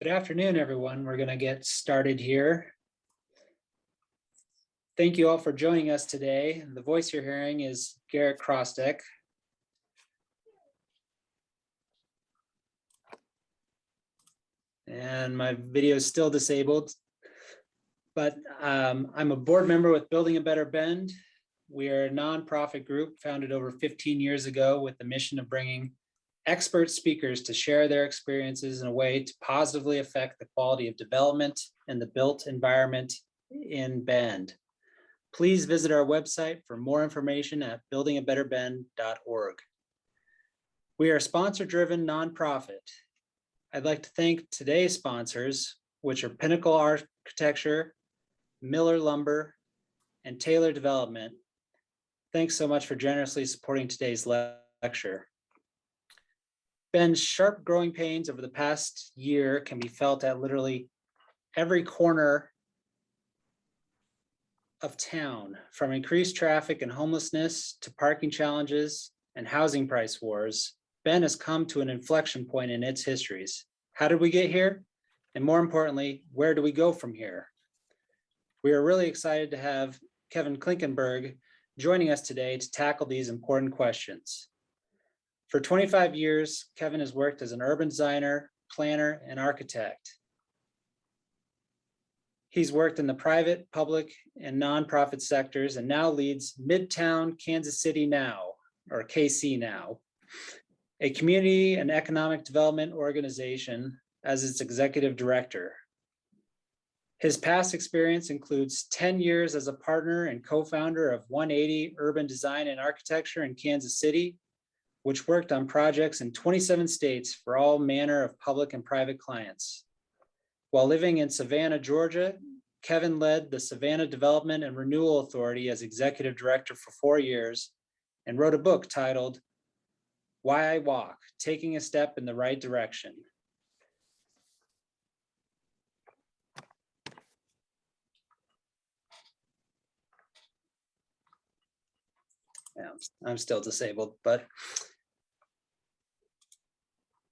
Good afternoon, everyone. We're going to get started here. Thank you all for joining us today. The voice you're hearing is Garrett Krostek. And my video is still disabled, but I'm a board member with Building a Better Bend. We are a nonprofit group founded over 15 years ago with the mission of bringing expert speakers to share their experiences in a way to positively affect the quality of development and the built environment in Bend. Please visit our website for more information at buildingabetterbend.org. We are a sponsor-driven nonprofit. I'd like to thank today's sponsors, which are Pinnacle Architecture, Miller Lumber, and Taylor Development. Thanks so much for generously supporting today's lecture. Bend's sharp growing pains over the past year can be felt at literally every corner of town, from increased traffic and homelessness to parking challenges and housing price wars. Bend has come to an inflection point in its histories. How did we get here? And more importantly, where do we go from here? We are really excited to have Kevin Klinkenberg joining us today to tackle these important questions. For 25 years, Kevin has worked as an urban designer, planner, and architect. He's worked in the private, public, and nonprofit sectors and now leads Midtown Kansas City Now, or KC Now, a community and economic development organization, as its executive director. His past experience includes 10 years as a partner and co-founder of 180 Urban Design and Architecture in Kansas City, which worked on projects in 27 states for all manner of public and private clients. While living in Savannah, Georgia, Kevin led the Savannah Development and Renewal Authority as executive director for 4 years and wrote a book titled Why I Walk, Taking a Step in the Right Direction. Yeah, I'm still disabled, but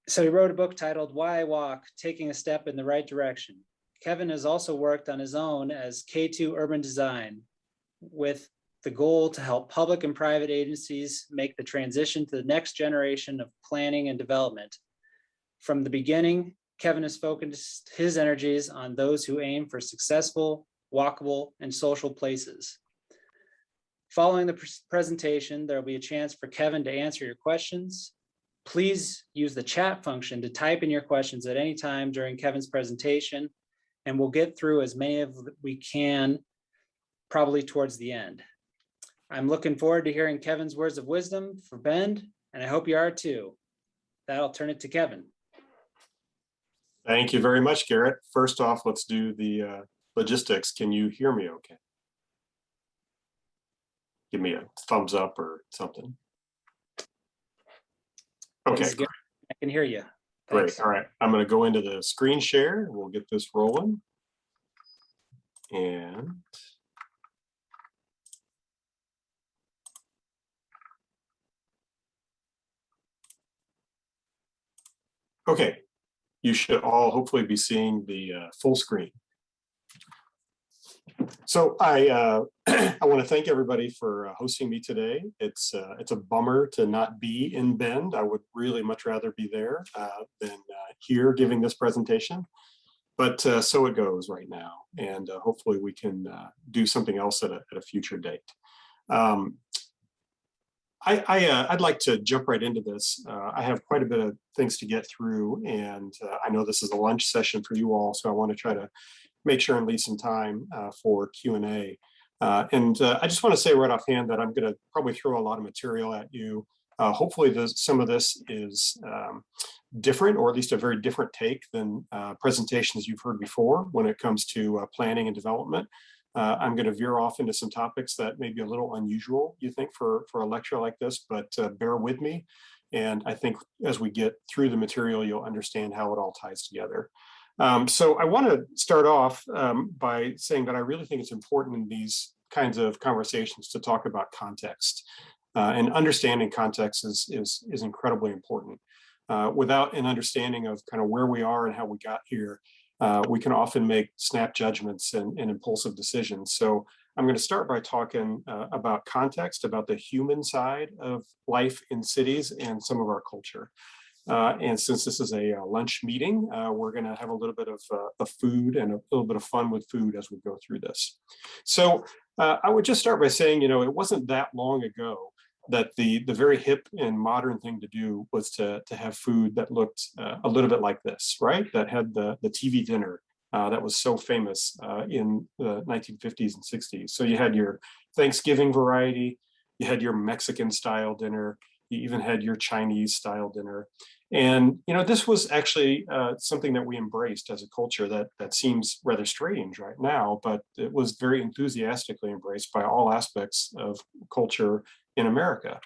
so he wrote a book titled Why I Walk, Taking a Step in the Right Direction. Kevin has also worked on his own as K2 Urban Design with the goal to help public and private agencies make the transition to the next generation of planning and development. From the beginning, Kevin has focused his energies on those who aim for successful, walkable, and social places. Following the presentation, there will be a chance for Kevin to answer your questions. Please use the chat function to type in your questions at any time during Kevin's presentation, and we'll get through as many as we can, probably towards the end. I'm looking forward to hearing Kevin's words of wisdom for Bend, and I hope you are too. That'll turn it to Kevin. Thank you very much, Garrett. First off, let's do the logistics. Can you hear me okay? Give me a thumbs up or something. Okay, great. I can hear you. Great. Thanks. All right. I'm going to go into the screen share. We'll get this rolling. And okay, you should all hopefully be seeing the full screen. So I want to thank everybody for hosting me today. It's a bummer to not be in Bend. I would really much rather be there than here giving this presentation. But so it goes right now, and hopefully we can do something else at a future date. I'd like to jump right into this. I have quite a bit of things to get through, and I know this is a lunch session for you all, so I want to try to make sure and leave some time for Q&A. I just want to say right offhand that I'm going to probably throw a lot of material at you. Hopefully some of this is different, or at least a very different take than presentations you've heard before when it comes to planning and development. I'm going to veer off into some topics that may be a little unusual, you think, for a lecture like this, but bear with me. And I think as we get through the material, you'll understand how it all ties together. So I want to start off by saying that I really think it's important in these kinds of conversations to talk about context. And understanding context is incredibly important. without an understanding of kind of where we are and how we got here, we can often make snap judgments and impulsive decisions. So I'm going to start by talking about context, about the human side of life in cities and some of our culture. And since this is a lunch meeting, we're going to have a little bit of food and a little bit of fun with food as we go through this. So I would just start by saying, you know, it wasn't that long ago that the very hip and modern thing to do was to have food that looked a little bit like this, right? That had the TV dinner that was so famous in the 1950s and 60s. So you had your Thanksgiving variety, you had your Mexican style dinner, you even had your Chinese style dinner. And, you know, this was actually something that we embraced as a culture that seems rather strange right now, but it was very enthusiastically embraced by all aspects of culture in America.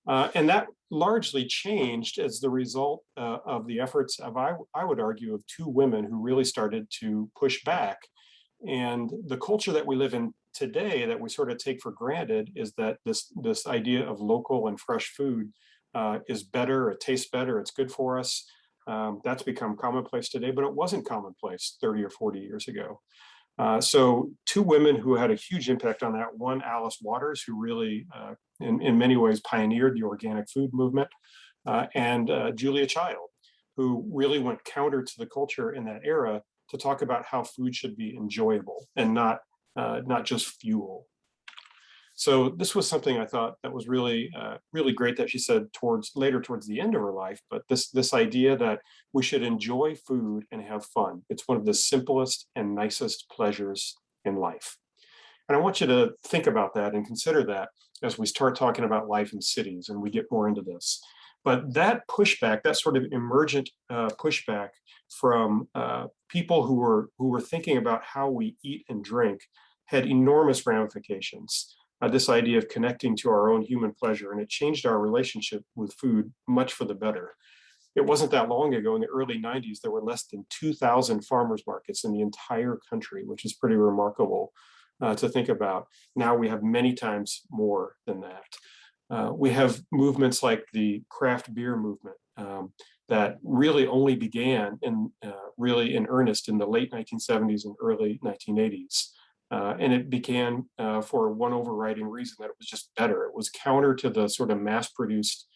And that largely changed as the result of the efforts of, I would argue, of two women who really started to push back. And the culture that we live in today that we sort of take for granted is that this idea of local and fresh food is better, it tastes better, it's good for us. That's become commonplace today, but it wasn't commonplace 30 or 40 years ago. So two women who had a huge impact on that, one, Alice Waters, who really, in many ways, pioneered the organic food movement, and Julia Child, who really went counter to the culture in that era to talk about how food should be enjoyable and not just fuel. So this was something I thought that was really, really great that she said later towards the end of her life, but this idea that we should enjoy food and have fun. It's one of the simplest and nicest pleasures in life. And I want you to think about that and consider that as we start talking about life in cities and we get more into this. But that pushback, that sort of emergent pushback from people who were thinking about how we eat and drink had enormous ramifications. This idea of connecting to our own human pleasure, and it changed our relationship with food much for the better. It wasn't that long ago, in the early 90s, there were less than 2,000 farmers markets in the entire country, which is pretty remarkable to think about. Now we have many times more than that. We have movements like the craft beer movement that really only began really in earnest in the late 1970s and early 1980s. And it began for one overriding reason, that it was just better. It was counter to the sort of mass-produced,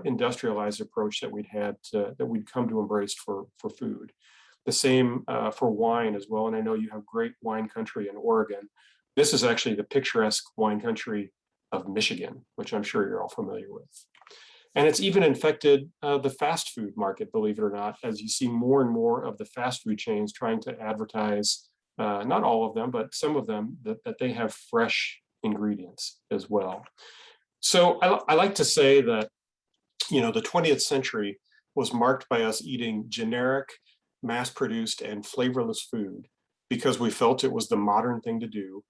industrialized approach that we'd come to embrace for food. The same for wine as well. And I know you have great wine country in Oregon. This is actually the picturesque wine country of Michigan, which I'm sure you're all familiar with. And it's even infected the fast food market, believe it or not, as you see more and more of the fast food chains trying to advertise, not all of them, but some of them, that they have fresh ingredients as well. So I like to say that, you know, the 20th century was marked by us eating generic, mass-produced, and flavorless food because we felt it was the modern thing to do.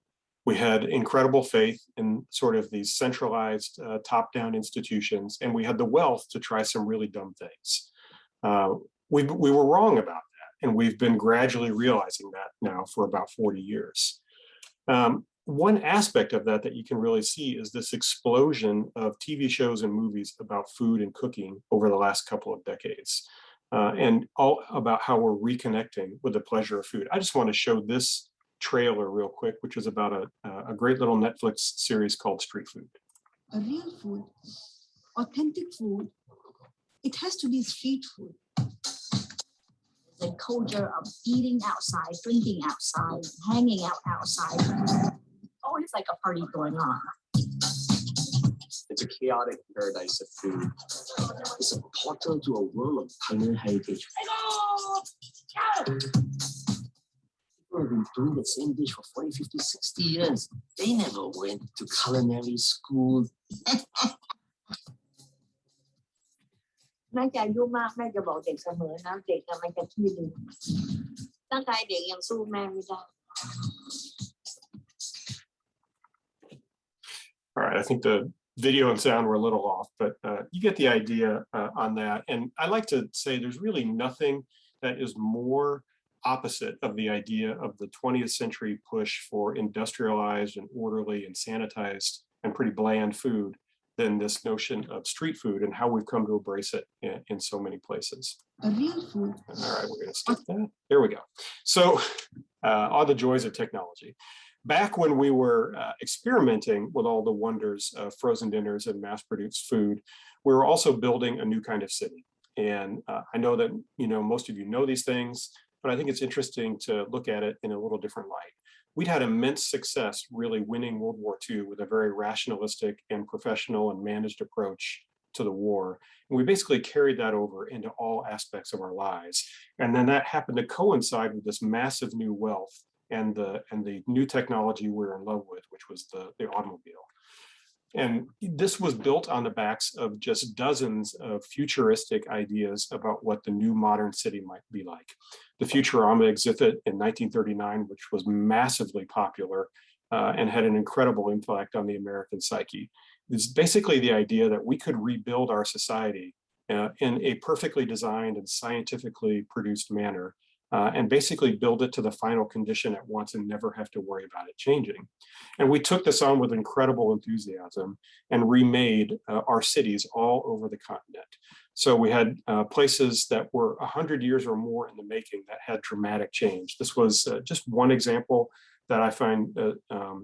We had incredible faith in sort of these centralized, top-down institutions, and we had the wealth to try some really dumb things. We were wrong about that. And we've been gradually realizing that now for about 40 years. One aspect of that you can really see is this explosion of TV shows and movies about food and cooking over the last couple of decades, and all about how we're reconnecting with the pleasure of food. I just want to show this trailer real quick, which is about a great little Netflix series called Street Food. A real food, authentic food, it has to be street food. The culture of eating outside, drinking outside, hanging out outside. Always like a party going on. It's a chaotic paradise of food. It's a portal to a world of culinary heritage. People have been doing the same dish for 40, 50, 60 years. They never went to culinary school. แม่จะอายุมากแม่จะบอกเด็กเสมอนะเด็กมันจะขี้ลืมร่างกายเด็กยังสู้แม่ไม่ได้ All right, I think the video and sound were a little off, but you get the idea on that. And I like to say there's really nothing that is more opposite of the idea of the 20th century push for industrialized and orderly and sanitized and pretty bland food than this notion of street food and how we've come to embrace it in so many places. A real food. All right, we're going to skip that. There we go. So all the joys of technology. Back when we were experimenting with all the wonders of frozen dinners and mass-produced food, we were also building a new kind of city. And I know that most of you know these things, but I think it's interesting to look at it in a little different light. We'd had immense success really winning World War II with a very rationalistic and professional and managed approach to the war. And we basically carried that over into all aspects of our lives. And then that happened to coincide with this massive new wealth and the new technology we're in love with, which was the automobile. And this was built on the backs of just dozens of futuristic ideas about what the new modern city might be like. The Futurama exhibit in 1939, which was massively popular and had an incredible impact on the American psyche, is basically the idea that we could rebuild our society in a perfectly designed and scientifically produced manner, and basically build it to the final condition at once and never have to worry about it changing. And we took this on with incredible enthusiasm and remade our cities all over the continent. So we had places that were 100 years or more in the making that had dramatic change. This was just one example that I find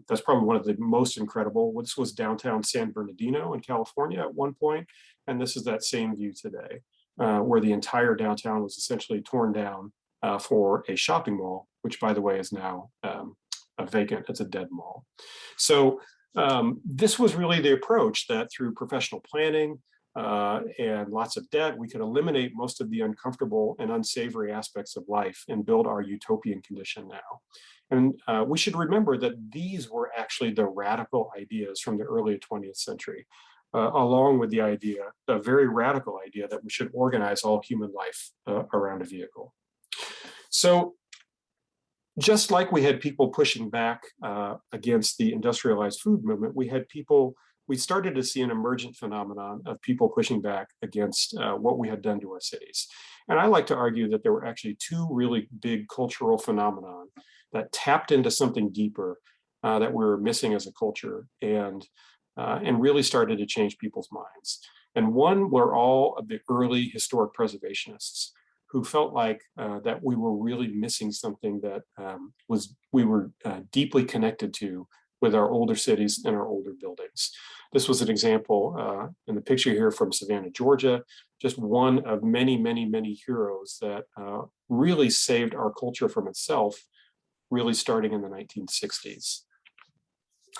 that's probably one of the most incredible. This was downtown San Bernardino in California at one point, and this is that same view today, where the entire downtown was essentially torn down for a shopping mall, which, by the way, is now vacant. It's a dead mall. So this was really the approach that through professional planning and lots of debt, we could eliminate most of the uncomfortable and unsavory aspects of life and build our utopian condition now. And we should remember that these were actually the radical ideas from the early 20th century, along with the very radical idea that we should organize all human life around a vehicle. So just like we had people pushing back against the industrialized food movement, we started to see an emergent phenomenon of people pushing back against what we had done to our cities. And I like to argue that there were actually two really big cultural phenomenon that tapped into something deeper that we were missing as a culture and really started to change people's minds. And one were all of the early historic preservationists who felt like that we were really missing something that we were deeply connected to with our older cities and our older buildings. This was an example in the picture here from Savannah, Georgia, just one of many, many, many heroes that really saved our culture from itself, really starting in the 1960s.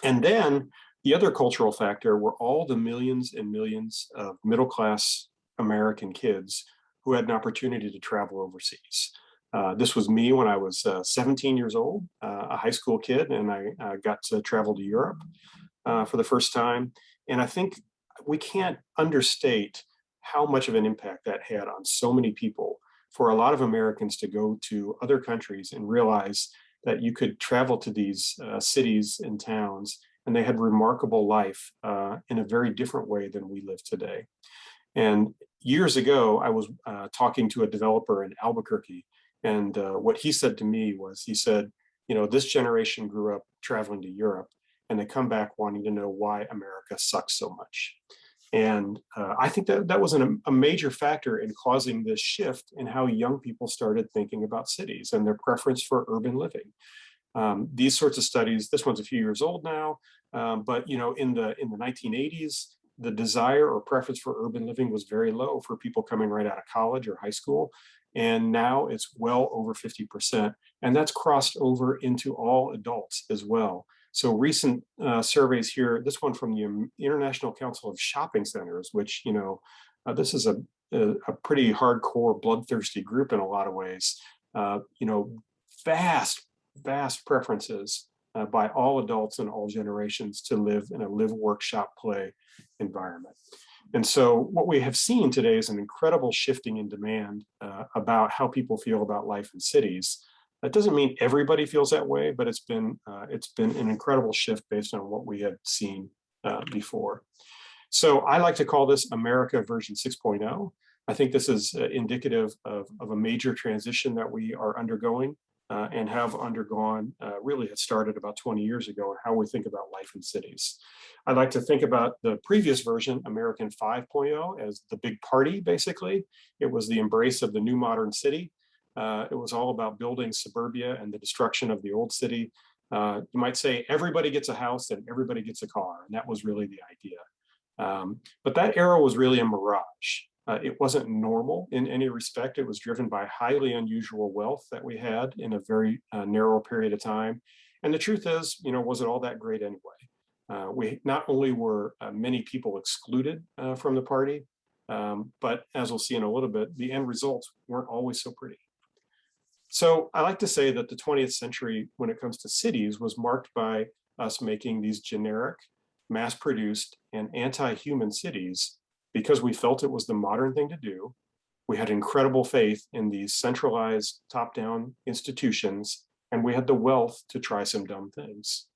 And then the other cultural factor were all the millions and millions of middle-class American kids who had an opportunity to travel overseas. This was me when I was 17 years old, a high school kid, and I got to travel to Europe for the first time. And I think we can't understate how much of an impact that had on so many people, for a lot of Americans to go to other countries and realize that you could travel to these cities and towns, and they had remarkable life in a very different way than we live today. And years ago, I was talking to a developer in Albuquerque, and what he said to me was, he said, this generation grew up traveling to Europe, and they come back wanting to know why America sucks so much. And I think that was a major factor in causing this shift in how young people started thinking about cities and their preference for urban living. These sorts of studies, this one's a few years old now, but in the 1980s, the desire or preference for urban living was very low for people coming right out of college or high school. And now it's well over 50%. And that's crossed over into all adults as well. So recent surveys here, this one from the International Council of Shopping Centers, which, this is a pretty hardcore, bloodthirsty group in a lot of ways. Vast preferences by all adults and all generations to live in a live, work, shop, play environment. And so what we have seen today is an incredible shifting in demand about how people feel about life in cities. That doesn't mean everybody feels that way, but it's been an incredible shift based on what we had seen before. So I like to call this America version 6.0. I think this is indicative of a major transition that we are undergoing and have undergone really had started about 20 years ago and how we think about life in cities. I like to think about the previous version, American 5.0, as the big party, basically. It was the embrace of the new modern city. It was all about building suburbia and the destruction of the old city. You might say everybody gets a house and everybody gets a car, and that was really the idea. But that era was really a mirage. It wasn't normal in any respect. It was driven by highly unusual wealth that we had in a very narrow period of time. And the truth is, was it all that great anyway? We not only were many people excluded from the party, but as we'll see in a little bit, the end results weren't always so pretty. So I like to say that the 20th century, when it comes to cities, was marked by us making these generic, mass-produced, and anti-human cities because we felt it was the modern thing to do. We had incredible faith in these centralized top-down institutions, and we had the wealth to try some dumb things.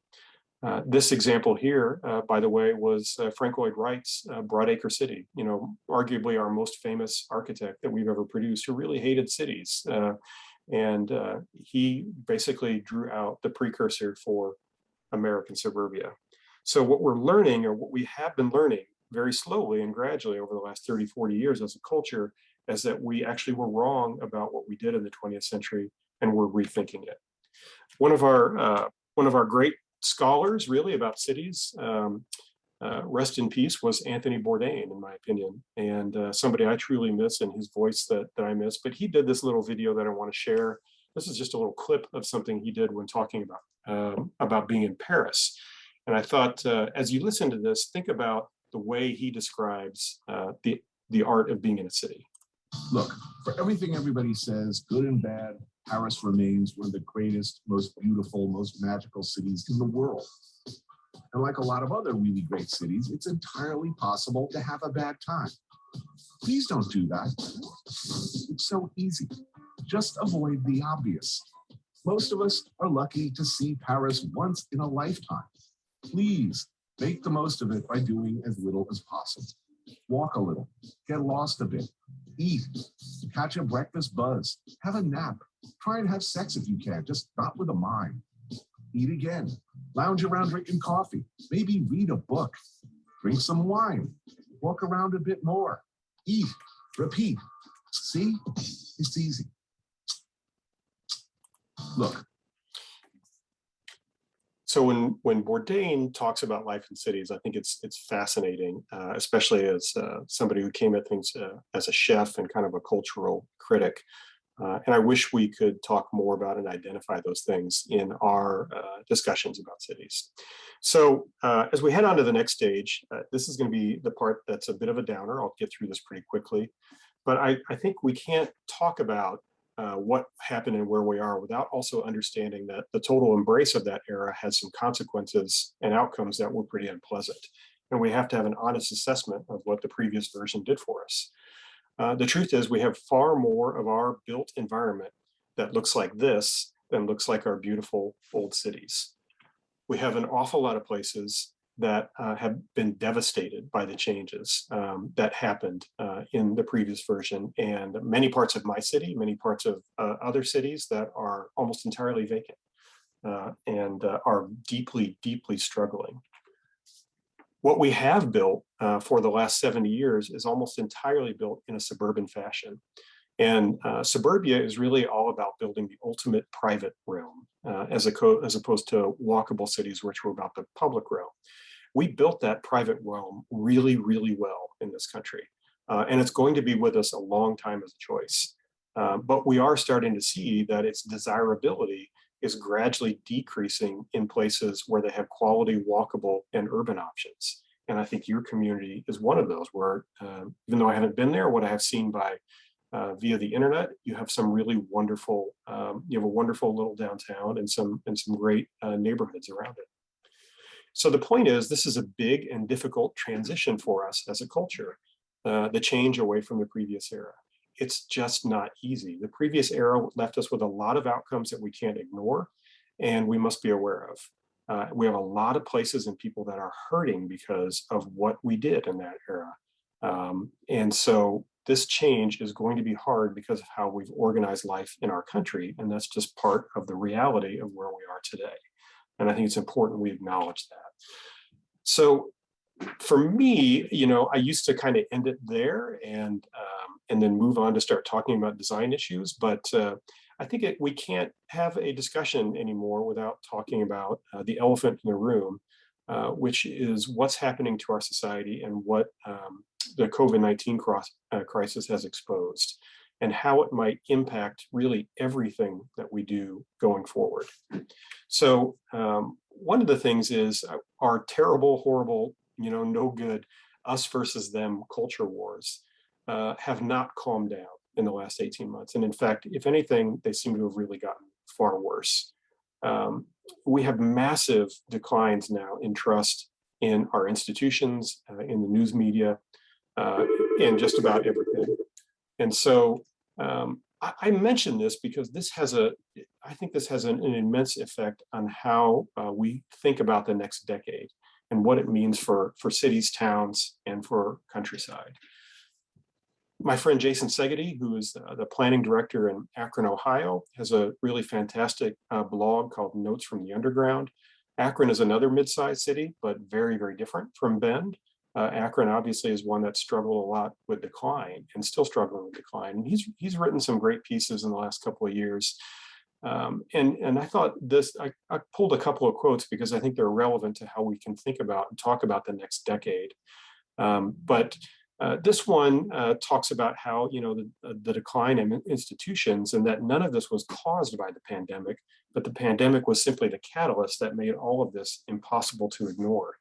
This example here, by the way, was Frank Lloyd Wright's Broadacre City, arguably our most famous architect that we've ever produced, who really hated cities. And he basically drew out the precursor for American suburbia. So what we're learning, or what we have been learning very slowly and gradually over the last 30, 40 years as a culture, is that we actually were wrong about what we did in the 20th century, and we're rethinking it. One of our great scholars, really, about cities, rest in peace, was Anthony Bourdain, in my opinion, and somebody I truly miss, and his voice that I miss. But he did this little video that I want to share. This is just a little clip of something he did when talking about being in Paris. And I thought, as you listen to this, think about the way he describes the art of being in a city. Look, for everything everybody says, good and bad, Paris remains one of the greatest, most beautiful, most magical cities in the world. And like a lot of other really great cities, it's entirely possible to have a bad time. Please don't do that. It's so easy. Just avoid the obvious. Most of us are lucky to see Paris once in a lifetime. Please make the most of it by doing as little as possible. Walk a little, get lost a bit, eat, catch a breakfast buzz, have a nap, try and have sex if you can, just not with a mind. Eat again, lounge around drinking coffee, maybe read a book, drink some wine, walk around a bit more, eat, repeat. See, it's easy. Look. So when Bourdain talks about life in cities, I think it's fascinating, especially as somebody who came at things as a chef and kind of a cultural critic. And I wish we could talk more about and identify those things in our discussions about cities. So as we head on to the next stage, this is going to be the part that's a bit of a downer. I'll get through this pretty quickly. But I think we can't talk about what happened and where we are without also understanding that the total embrace of that era had some consequences and outcomes that were pretty unpleasant. And we have to have an honest assessment of what the previous version did for us. The truth is we have far more of our built environment that looks like this than looks like our beautiful old cities. We have an awful lot of places that have been devastated by the changes that happened in the previous version, and many parts of my city, many parts of other cities that are almost entirely vacant and are deeply, deeply struggling. What we have built for the last 70 years is almost entirely built in a suburban fashion. And suburbia is really all about building the ultimate private realm, as opposed to walkable cities, which were about the public realm. We built that private realm really, really well in this country. And it's going to be with us a long time as a choice. But we are starting to see that its desirability is gradually decreasing in places where they have quality, walkable, and urban options. And I think your community is one of those where, even though I haven't been there, what I have seen via the internet, you have some really wonderful, you have a wonderful little downtown and some great neighborhoods around it. So the point is, this is a big and difficult transition for us as a culture, the change away from the previous era. It's just not easy. The previous era left us with a lot of outcomes that we can't ignore, and we must be aware of. We have a lot of places and people that are hurting because of what we did in that era. And so this change is going to be hard because of how we've organized life in our country. And that's just part of the reality of where we are today. And I think it's important we acknowledge that. So for me, I used to kind of end it there and then move on to start talking about design issues. But I think we can't have a discussion anymore without talking about the elephant in the room, which is what's happening to our society and what the COVID-19 crisis has exposed and how it might impact really everything that we do going forward. So one of the things is our terrible, horrible, no good, us versus them culture wars have not calmed down in the last 18 months. And in fact, if anything, they seem to have really gotten far worse. We have massive declines now in trust in our institutions, in the news media, in just about everything. And so I mention this because I think this has an immense effect on how we think about the next decade and what it means for cities, towns, and for countryside. My friend Jason Segedy, who is the planning director in Akron, Ohio, has a really fantastic blog called Notes from the Underground. Akron is another mid-sized city, but very, very different from Bend. Akron obviously is one that struggled a lot with decline and still struggling with decline. And he's written some great pieces in the last couple of years. And I thought I pulled a couple of quotes because I think they're relevant to how we can think about and talk about the next decade. But this one talks about how, the decline in institutions and that none of this was caused by the pandemic, but the pandemic was simply the catalyst that made all of this impossible to ignore.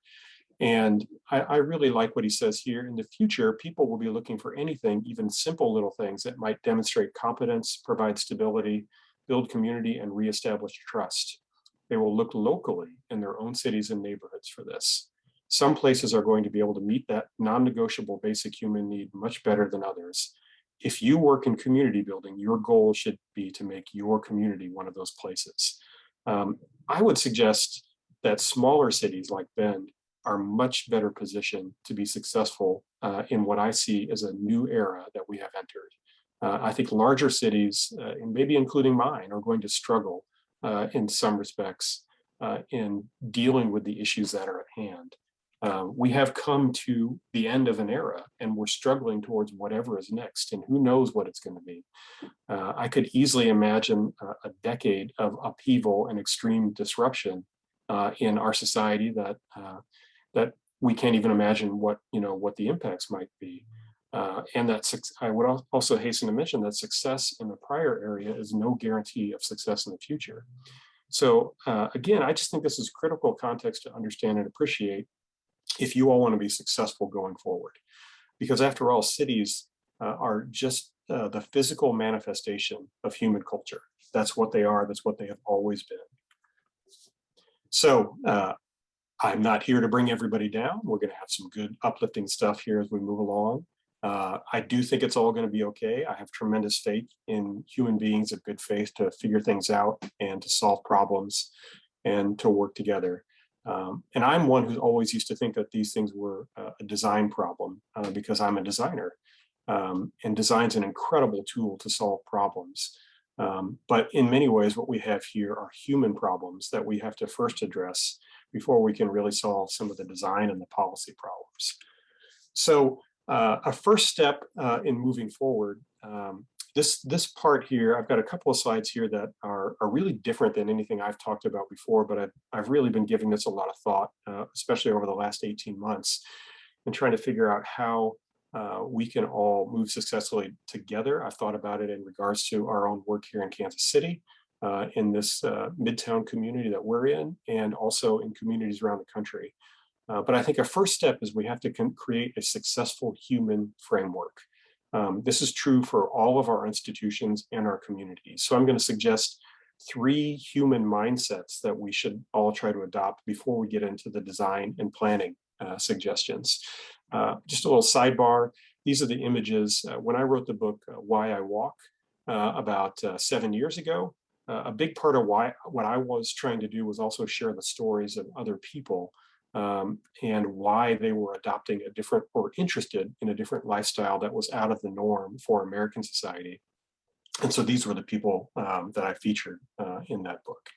And I really like what he says here. In the future, people will be looking for anything, even simple little things that might demonstrate competence, provide stability, build community, and reestablish trust. They will look locally in their own cities and neighborhoods for this. Some places are going to be able to meet that non-negotiable basic human need much better than others. If you work in community building, your goal should be to make your community one of those places. I would suggest that smaller cities like Bend are much better positioned to be successful in what I see as a new era that we have entered. I think larger cities, and maybe including mine, are going to struggle in some respects in dealing with the issues that are at hand. We have come to the end of an era and we're struggling towards whatever is next, and who knows what it's going to be. I could easily imagine a decade of upheaval and extreme disruption in our society that we can't even imagine what the impacts might be. And that I would also hasten to mention that success in the prior area is no guarantee of success in the future. So again, I just think this is critical context to understand and appreciate if you all want to be successful going forward. Because after all, cities are just the physical manifestation of human culture. That's what they are. That's what they have always been. So I'm not here to bring everybody down. We're going to have some good uplifting stuff here as we move along. I do think it's all going to be okay. I have tremendous faith in human beings of good faith to figure things out and to solve problems and to work together. And I'm one who always used to think that these things were a design problem because I'm a designer. And design's an incredible tool to solve problems. But in many ways, what we have here are human problems that we have to first address before we can really solve some of the design and the policy problems. So a first step in moving forward, this part here, I've got a couple of slides here that are really different than anything I've talked about before, but I've really been giving this a lot of thought, especially over the last 18 months, and trying to figure out how we can all move successfully together. I've thought about it in regards to our own work here in Kansas City, in this Midtown community that we're in, and also in communities around the country. But I think a first step is we have to create a successful human framework. This is true for all of our institutions and our communities. So I'm going to suggest 3 human mindsets that we should all try to adopt before we get into the design and planning suggestions. Just a little sidebar. These are the images. When I wrote the book, Why I Walk, about 7 years ago, a big part of what I was trying to do was also share the stories of other people and why they were adopting a different or interested in a different lifestyle that was out of the norm for American society. And so these were the people that I featured in that book.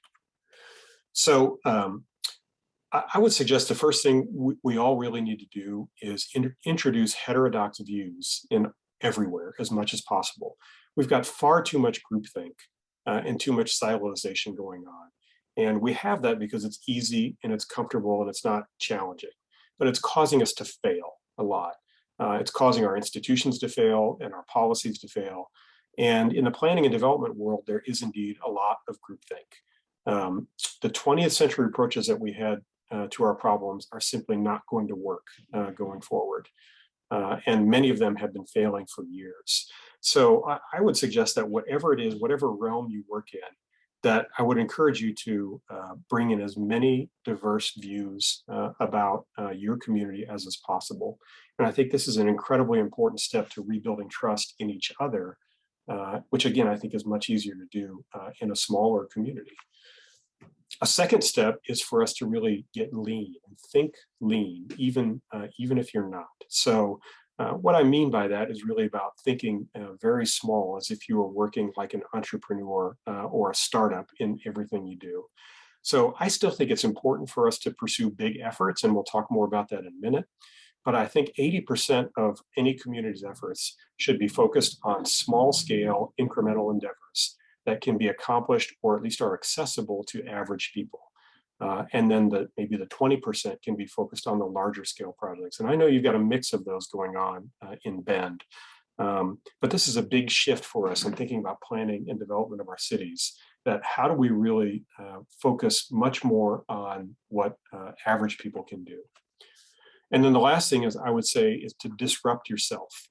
So I would suggest the first thing we all really need to do is introduce heterodox views in everywhere as much as possible. We've got far too much groupthink and too much siloization going on. And we have that because it's easy and it's comfortable and it's not challenging, but it's causing us to fail a lot. It's causing our institutions to fail and our policies to fail. And in the planning and development world, there is indeed a lot of groupthink. The 20th century approaches that we had to our problems are simply not going to work going forward. And many of them have been failing for years. So I would suggest that whatever it is, whatever realm you work in, that I would encourage you to bring in as many diverse views about your community as is possible. And I think this is an incredibly important step to rebuilding trust in each other, which again, I think is much easier to do in a smaller community. A second step is for us to really get lean and think lean, even if you're not. So what I mean by that is really about thinking very small, as if you were working like an entrepreneur or a startup in everything you do. So I still think it's important for us to pursue big efforts, and we'll talk more about that in a minute. But I think 80% of any community's efforts should be focused on small scale incremental endeavors that can be accomplished or at least are accessible to average people. And then maybe the 20% can be focused on the larger scale projects. And I know you've got a mix of those going on in Bend, but this is a big shift for us in thinking about planning and development of our cities, that how do we really focus much more on what average people can do. And then the last thing is, I would say, is to disrupt yourself.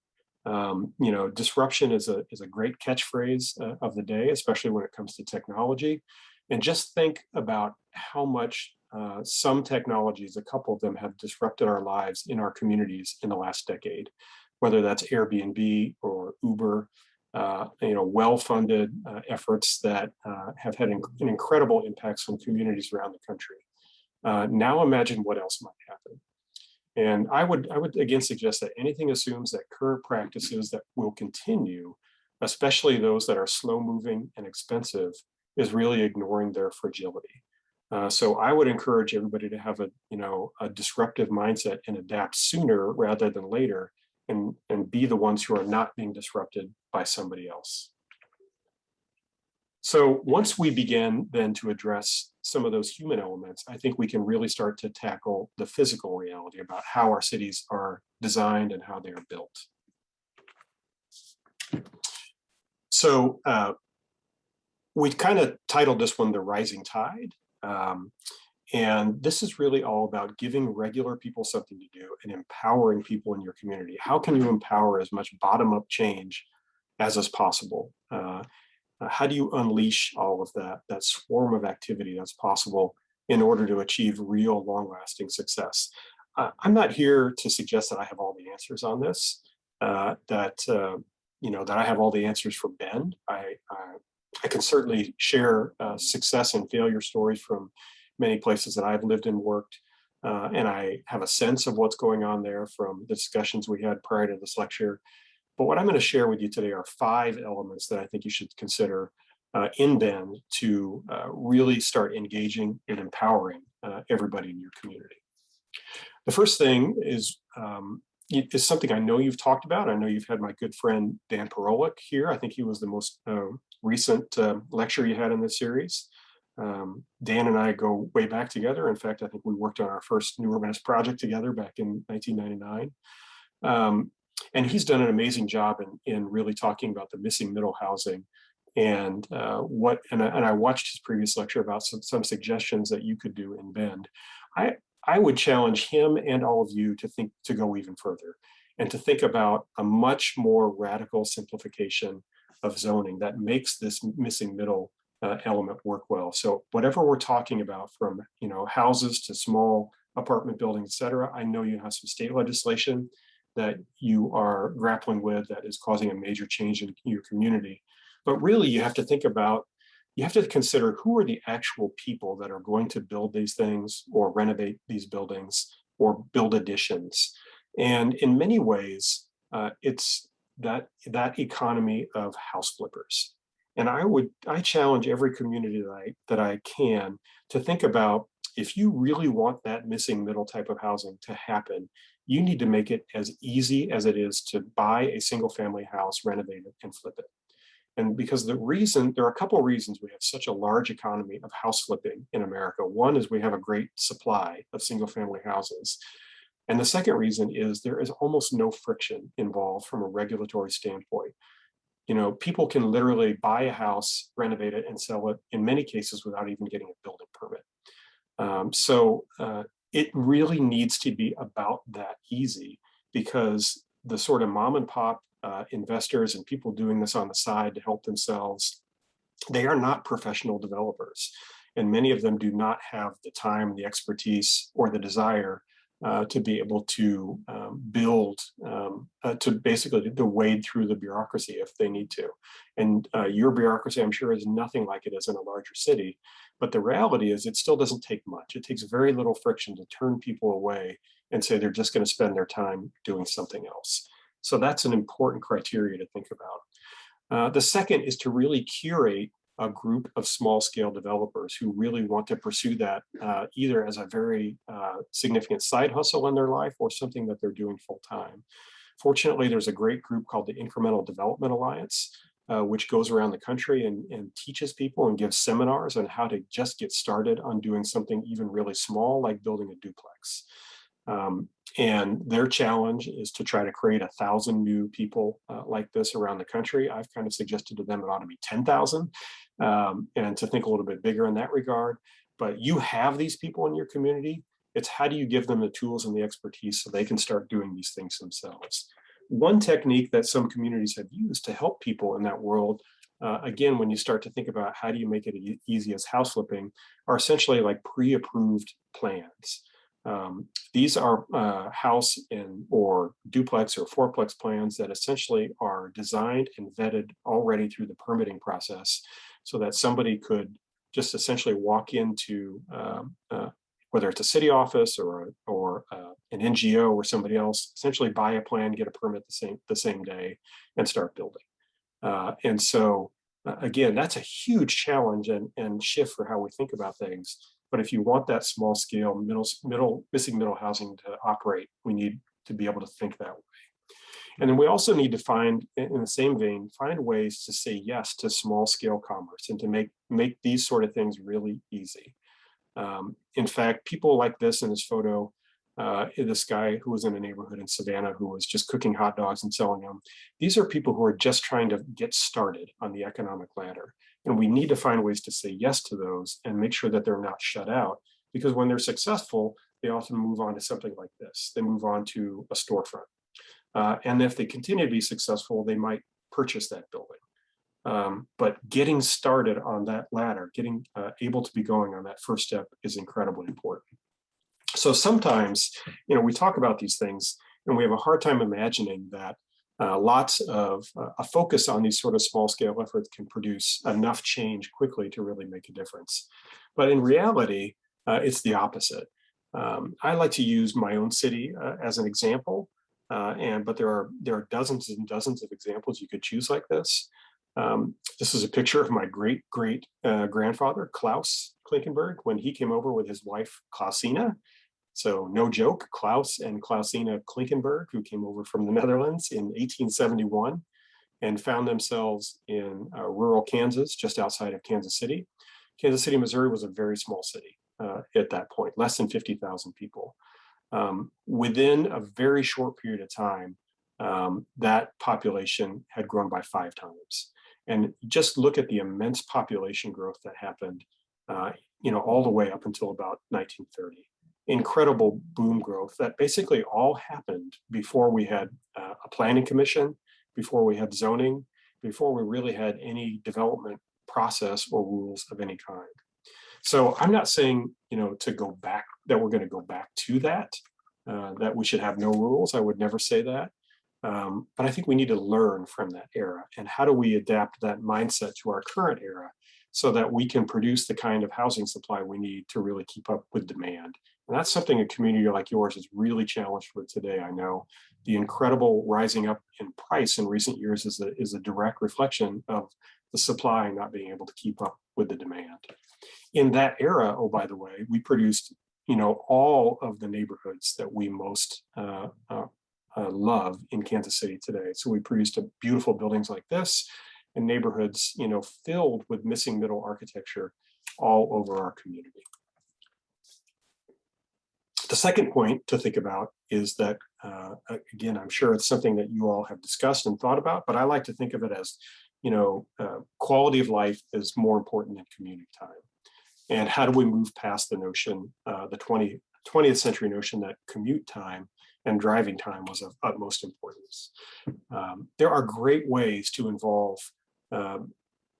Disruption is a great catchphrase of the day, especially when it comes to technology. And just think about how much some technologies, a couple of them, have disrupted our lives in our communities in the last decade, whether that's Airbnb or Uber, well-funded efforts that have had an incredible impacts on communities around the country. Now imagine what else might happen. And I would again suggest that anything assumes that current practices that will continue, especially those that are slow moving and expensive, is really ignoring their fragility. So I would encourage everybody to have a disruptive mindset and adapt sooner rather than later, and be the ones who are not being disrupted by somebody else. So once we begin then to address some of those human elements, I think we can really start to tackle the physical reality about how our cities are designed and how they are built. So we kind of titled this one The Rising Tide. And this is really all about giving regular people something to do and empowering people in your community. How can you empower as much bottom-up change as is possible? How do you unleash all of that swarm of activity that's possible in order to achieve real long-lasting success? I'm not here to suggest that I have all the answers on this, that I have all the answers for Bend. I can certainly share success and failure stories from many places that I've lived and worked, and I have a sense of what's going on there from the discussions we had prior to this lecture. But what I'm going to share with you today are 5 elements that I think you should consider in Bend to really start engaging and empowering everybody in your community. The first thing is something I know you've talked about. I know you've had my good friend Dan Parolick here. I think he was the most recent lecture you had in this series. Dan and I go way back together. In fact, I think we worked on our first New Urbanist project together back in 1999. And he's done an amazing job in really talking about the missing middle housing and I watched his previous lecture about some suggestions that you could do in Bend. I would challenge him and all of you to go even further and to think about a much more radical simplification of zoning that makes this missing middle element work well. So whatever we're talking about, from houses to small apartment buildings, et cetera, I know you have some state legislation that you are grappling with that is causing a major change in your community. But really, you have to think about you have to consider who are the actual people that are going to build these things or renovate these buildings or build additions. And in many ways, it's that economy of house flippers. And I challenge every community that I can to think about, if you really want that missing middle type of housing to happen, you need to make it as easy as it is to buy a single family house, renovate it, and flip it. And because there are a couple of reasons we have such a large economy of house flipping in America. One is we have a great supply of single family houses. And the second reason is there is almost no friction involved from a regulatory standpoint. You know, people can literally buy a house, renovate it, and sell it in many cases without even getting a building permit. It really needs to be about that easy, because the sort of mom and pop investors and people doing this on the side to help themselves, they are not professional developers. And many of them do not have the time, the expertise, or the desire to be able to build, to basically to wade through the bureaucracy if they need to. And your bureaucracy, I'm sure, is nothing like it is in a larger city. But the reality is it still doesn't take much. It takes very little friction to turn people away and say they're just going to spend their time doing something else. So that's an important criteria to think about. The second is to really curate a group of small scale developers who really want to pursue that either as a very significant side hustle in their life or something that they're doing full time. Fortunately, there's a great group called the Incremental Development Alliance, which goes around the country and teaches people and gives seminars on how to just get started on doing something even really small, like building a duplex. And their challenge is to try to create 1,000 new people like this around the country. I've kind of suggested to them it ought to be 10,000 and to think a little bit bigger in that regard. But you have these people in your community. It's how do you give them the tools and the expertise so they can start doing these things themselves. One technique that some communities have used to help people in that world, again, when you start to think about how do you make it easy as house flipping, are essentially like pre-approved plans. These are house or duplex or fourplex plans that essentially are designed and vetted already through the permitting process, so that somebody could just essentially walk into whether it's a city office or an NGO or somebody else, essentially buy a plan, get a permit the same day, and start building. And so again, that's a huge challenge and shift for how we think about things. But if you want that small scale missing middle housing to operate, we need to be able to think that way. And then we also need to find, in the same vein, find ways to say yes to small scale commerce and to make these sort of things really easy. In fact, people like this in this photo, this guy who was in a neighborhood in Savannah who was just cooking hot dogs and selling them. These are people who are just trying to get started on the economic ladder. And we need to find ways to say yes to those and make sure that they're not shut out, because when they're successful, they often move on to something like this. They move on to a storefront. And if they continue to be successful, they might purchase that building. But getting started on that ladder, getting able to be going on that first step is incredibly important. So sometimes, we talk about these things and we have a hard time imagining that lots of a focus on these sort of small scale efforts can produce enough change quickly to really make a difference. But in reality, it's the opposite. I like to use my own city as an example, but there are dozens and dozens of examples you could choose like this. This is a picture of my great grandfather, Klaus Klinkenberg, when he came over with his wife, Klausina. So no joke, Klaus and Klausina Klinkenberg, who came over from the Netherlands in 1871 and found themselves in rural Kansas, just outside of Kansas City. Kansas City, Missouri was a very small city at that point, less than 50,000 people. Within a very short period of time, that population had grown by 5 times. And just look at the immense population growth that happened, all the way up until about 1930. Incredible boom growth that basically all happened before we had a planning commission, before we had zoning, before we really had any development process or rules of any kind. So I'm not saying, to go back, that we're going to go back to that we should have no rules. I would never say that. But I think we need to learn from that era. And how do we adapt that mindset to our current era so that we can produce the kind of housing supply we need to really keep up with demand. And that's something a community like yours is really challenged with today. I know the incredible rising up in price in recent years is a direct reflection of the supply not being able to keep up with the demand. In that era, oh, by the way, we produced, all of the neighborhoods that we most love in Kansas City today. So we produced beautiful buildings like this and neighborhoods, filled with missing middle architecture all over our community. The second point to think about is that, again, I'm sure it's something that you all have discussed and thought about, but I like to think of it as, quality of life is more important than community time. And how do we move past the notion, the 20th century notion that commute time and driving time was of utmost importance. There are great ways to involve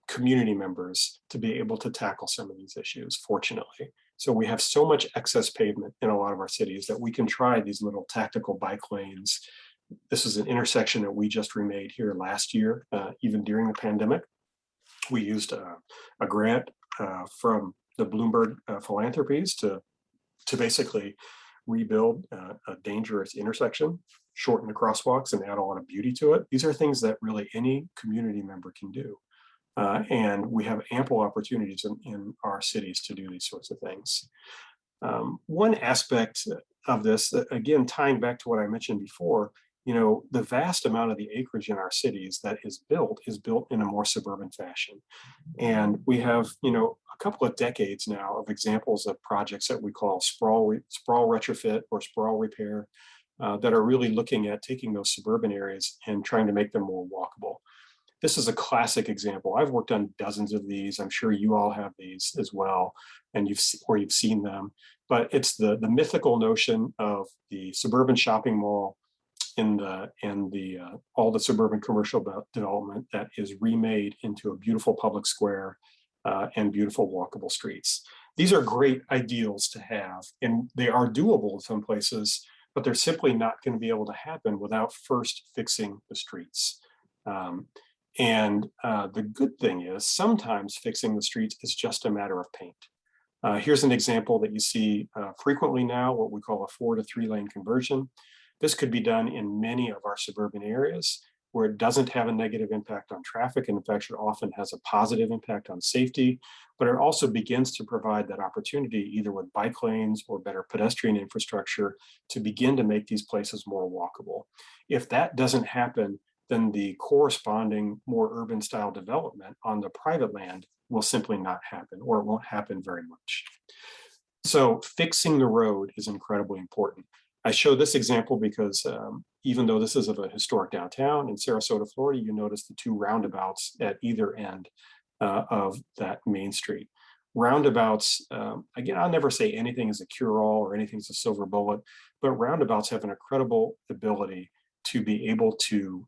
community members to be able to tackle some of these issues, fortunately. So we have so much excess pavement in a lot of our cities that we can try these little tactical bike lanes. This is an intersection that we just remade here last year, even during the pandemic. We used a grant from the Bloomberg Philanthropies to basically rebuild a dangerous intersection, shorten the crosswalks, and add a lot of beauty to it. These are things that really any community member can do. And we have ample opportunities in our cities to do these sorts of things. One aspect of this, again, tying back to what I mentioned before, the vast amount of the acreage in our cities that is built in a more suburban fashion. And we have, a couple of decades now of examples of projects that we call sprawl retrofit or sprawl repair that are really looking at taking those suburban areas and trying to make them more walkable. This is a classic example. I've worked on dozens of these. I'm sure you all have these as well, and you've seen them. But it's the mythical notion of the suburban shopping mall and all the suburban commercial development that is remade into a beautiful public square and beautiful walkable streets. These are great ideals to have, and they are doable in some places, but they're simply not going to be able to happen without first fixing the streets. The good thing is sometimes fixing the streets is just a matter of paint. Here's an example that you see frequently now, what we call a 4 to 3 lane conversion. This could be done in many of our suburban areas where it doesn't have a negative impact on traffic. And in fact, it often has a positive impact on safety, but it also begins to provide that opportunity either with bike lanes or better pedestrian infrastructure to begin to make these places more walkable. If that doesn't happen, then the corresponding more urban style development on the private land will simply not happen, or it won't happen very much. So fixing the road is incredibly important. I show this example because even though this is of a historic downtown in Sarasota, Florida, you notice the 2 roundabouts at either end of that main street. Roundabouts, again, I'll never say anything is a cure-all or anything is a silver bullet, but roundabouts have an incredible ability to be able to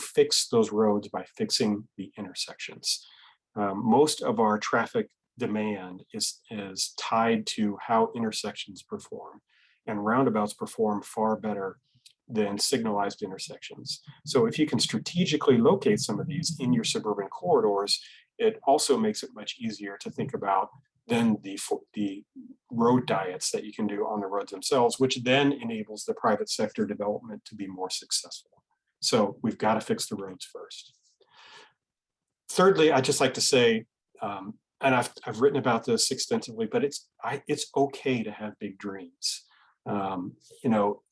fix those roads by fixing the intersections. Most of our traffic demand is tied to how intersections perform, and roundabouts perform far better than signalized intersections. So if you can strategically locate some of these in your suburban corridors, it also makes it much easier to think about then the road diets that you can do on the roads themselves, which then enables the private sector development to be more successful. So we've got to fix the roads first. Thirdly, I'd just like to say, and I've written about this extensively, but it's okay to have big dreams.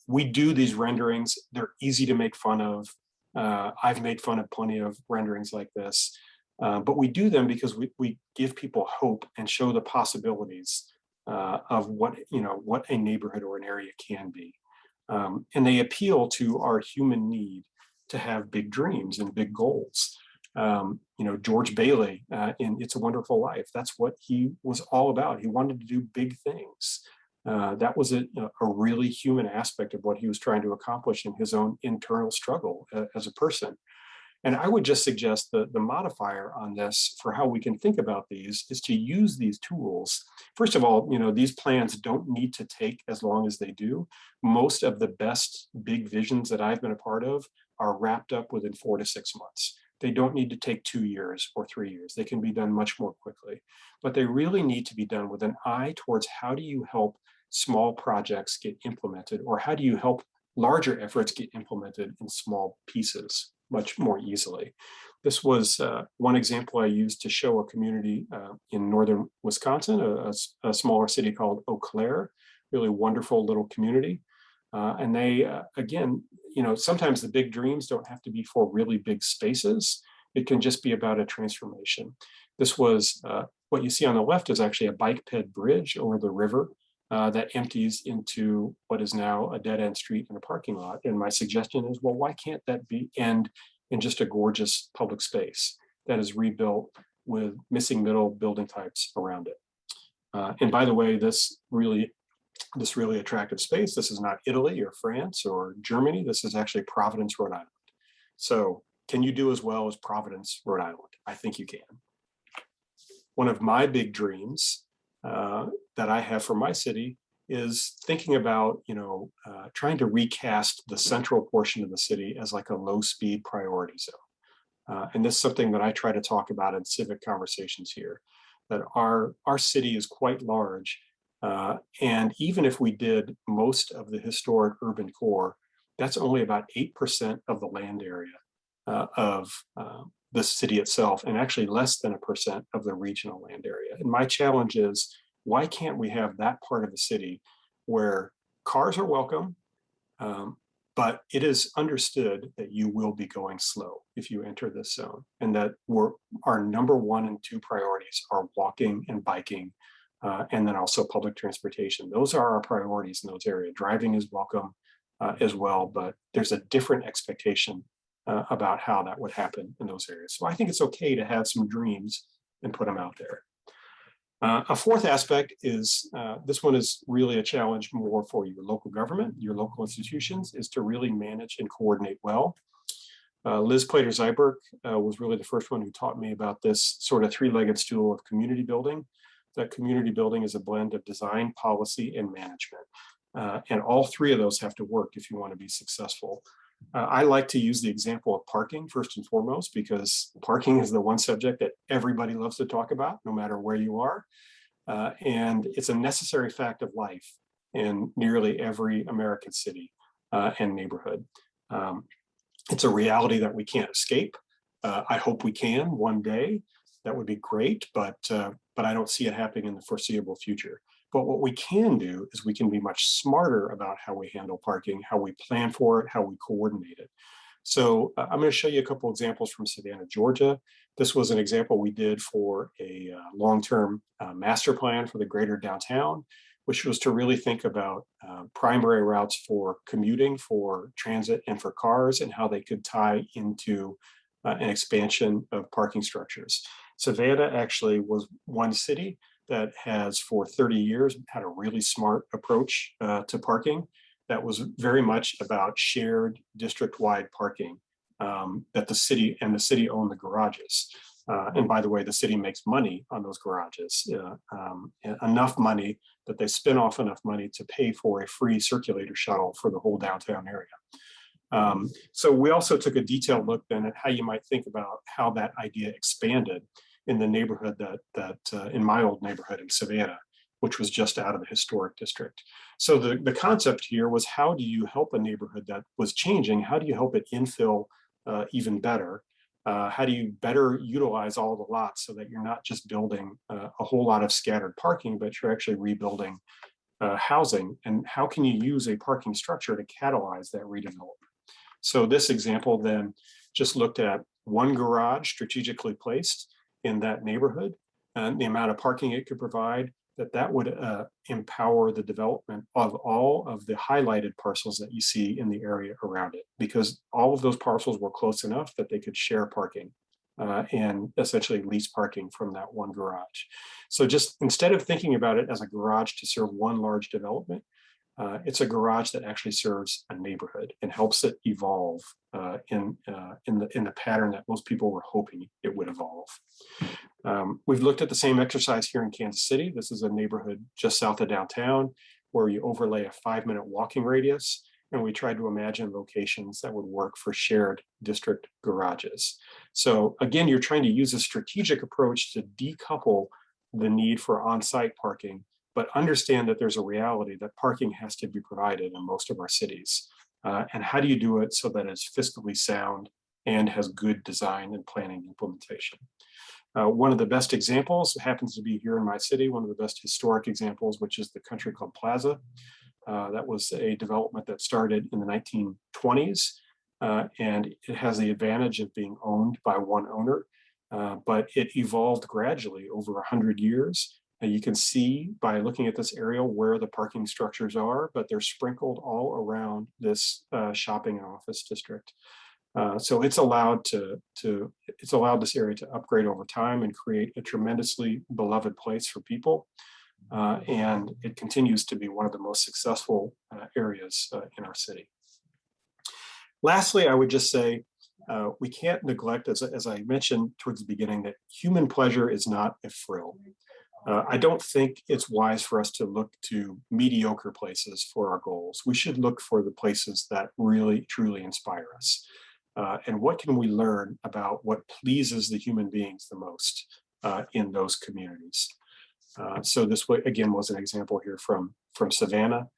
We do these renderings, they're easy to make fun of. I've made fun of plenty of renderings like this, but we do them because we give people hope and show the possibilities of what a neighborhood or an area can be. And they appeal to our human need to have big dreams and big goals. George Bailey in It's a Wonderful Life, that's what he was all about. He wanted to do big things. That was a really human aspect of what he was trying to accomplish in his own internal struggle as a person. And I would just suggest that the modifier on this for how we can think about these is to use these tools. First of all, these plans don't need to take as long as they do. Most of the best big visions that I've been a part of are wrapped up within 4 to 6 months. They don't need to take 2 years or 3 years. They can be done much more quickly, but they really need to be done with an eye towards how do you help small projects get implemented, or how do you help larger efforts get implemented in small pieces much more easily. This was one example I used to show a community in northern Wisconsin, a smaller city called Eau Claire, really wonderful little community. And they, again, sometimes the big dreams don't have to be for really big spaces. It can just be about a transformation. This was, what you see on the left is actually a bike ped bridge over the river that empties into what is now a dead end street and a parking lot. And my suggestion is, well, why can't that end in just a gorgeous public space that is rebuilt with missing middle building types around it? And by the way, this really attractive space, this is not Italy or France or Germany. This is actually Providence, Rhode Island. So can you do as well as Providence, Rhode Island? I think you can. One of my big dreams that I have for my city is thinking about, trying to recast the central portion of the city as like a low speed priority zone. And this is something that I try to talk about in civic conversations here, that our city is quite large. And even if we did most of the historic urban core, that's only about 8% of the land area of the city itself, and actually less than 1% of the regional land area. And my challenge is, why can't we have that part of the city where cars are welcome, but it is understood that you will be going slow if you enter this zone, and that our number 1 and 2 priorities are walking and biking, and then also public transportation. Those are our priorities in those areas. Driving is welcome as well, but there's a different expectation about how that would happen in those areas. So I think it's okay to have some dreams and put them out there. A fourth aspect is, this one is really a challenge more for your local government, your local institutions, is to really manage and coordinate well. Liz Plater-Zyberk was really the first one who taught me about this sort of 3-legged stool of community building. That community building is a blend of design, policy, and management. And all 3 of those have to work if you want to be successful. I like to use the example of parking first and foremost, because parking is the one subject that everybody loves to talk about, no matter where you are. And it's a necessary fact of life in nearly every American city and neighborhood. It's a reality that we can't escape. I hope we can one day. That would be great, but I don't see it happening in the foreseeable future. But what we can do is we can be much smarter about how we handle parking, how we plan for it, how we coordinate it. So I'm going to show you a couple examples from Savannah, Georgia. This was an example we did for a long-term master plan for the greater downtown, which was to really think about primary routes for commuting, for transit, and for cars, and how they could tie into an expansion of parking structures. Savannah actually was one city that has for 30 years had a really smart approach to parking that was very much about shared district-wide parking, that the city owned the garages. And by the way, the city makes money on those garages, enough money that they spin off enough money to pay for a free circulator shuttle for the whole downtown area. So we also took a detailed look then at how you might think about how that idea expanded in the neighborhood that in my old neighborhood in Savannah, which was just out of the historic district. So the concept here was, how do you help a neighborhood that was changing? How do you help it infill even better? How do you better utilize all the lots so that you're not just building a whole lot of scattered parking, but you're actually rebuilding housing? And how can you use a parking structure to catalyze that redevelopment? So this example then just looked at one garage strategically placed in that neighborhood, and the amount of parking it could provide, that would empower the development of all of the highlighted parcels that you see in the area around it, because all of those parcels were close enough that they could share parking and essentially lease parking from that one garage. So just instead of thinking about it as a garage to serve one large development, it's a garage that actually serves a neighborhood and helps it evolve in the pattern that most people were hoping it would evolve. We've looked at the same exercise here in Kansas City. This is a neighborhood just south of downtown where you overlay a 5-minute walking radius, and we tried to imagine locations that would work for shared district garages. So again, you're trying to use a strategic approach to decouple the need for on-site parking, but understand that there's a reality that parking has to be provided in most of our cities. And how do you do it so that it's fiscally sound and has good design and planning implementation? One of the best examples happens to be here in my city, one of the best historic examples, which is the Country Club Plaza. That was a development that started in the 1920s, and it has the advantage of being owned by one owner, but it evolved gradually over 100 years. And you can see by looking at this aerial where the parking structures are, but they're sprinkled all around this shopping and office district. So it's allowed this area to upgrade over time and create a tremendously beloved place for people. And it continues to be one of the most successful areas in our city. Lastly, I would just say, we can't neglect, as I mentioned towards the beginning, that human pleasure is not a frill. I don't think it's wise for us to look to mediocre places for our goals. We should look for the places that really, truly inspire us. And what can we learn about what pleases the human beings the most in those communities? So this again was an example here from Savannah.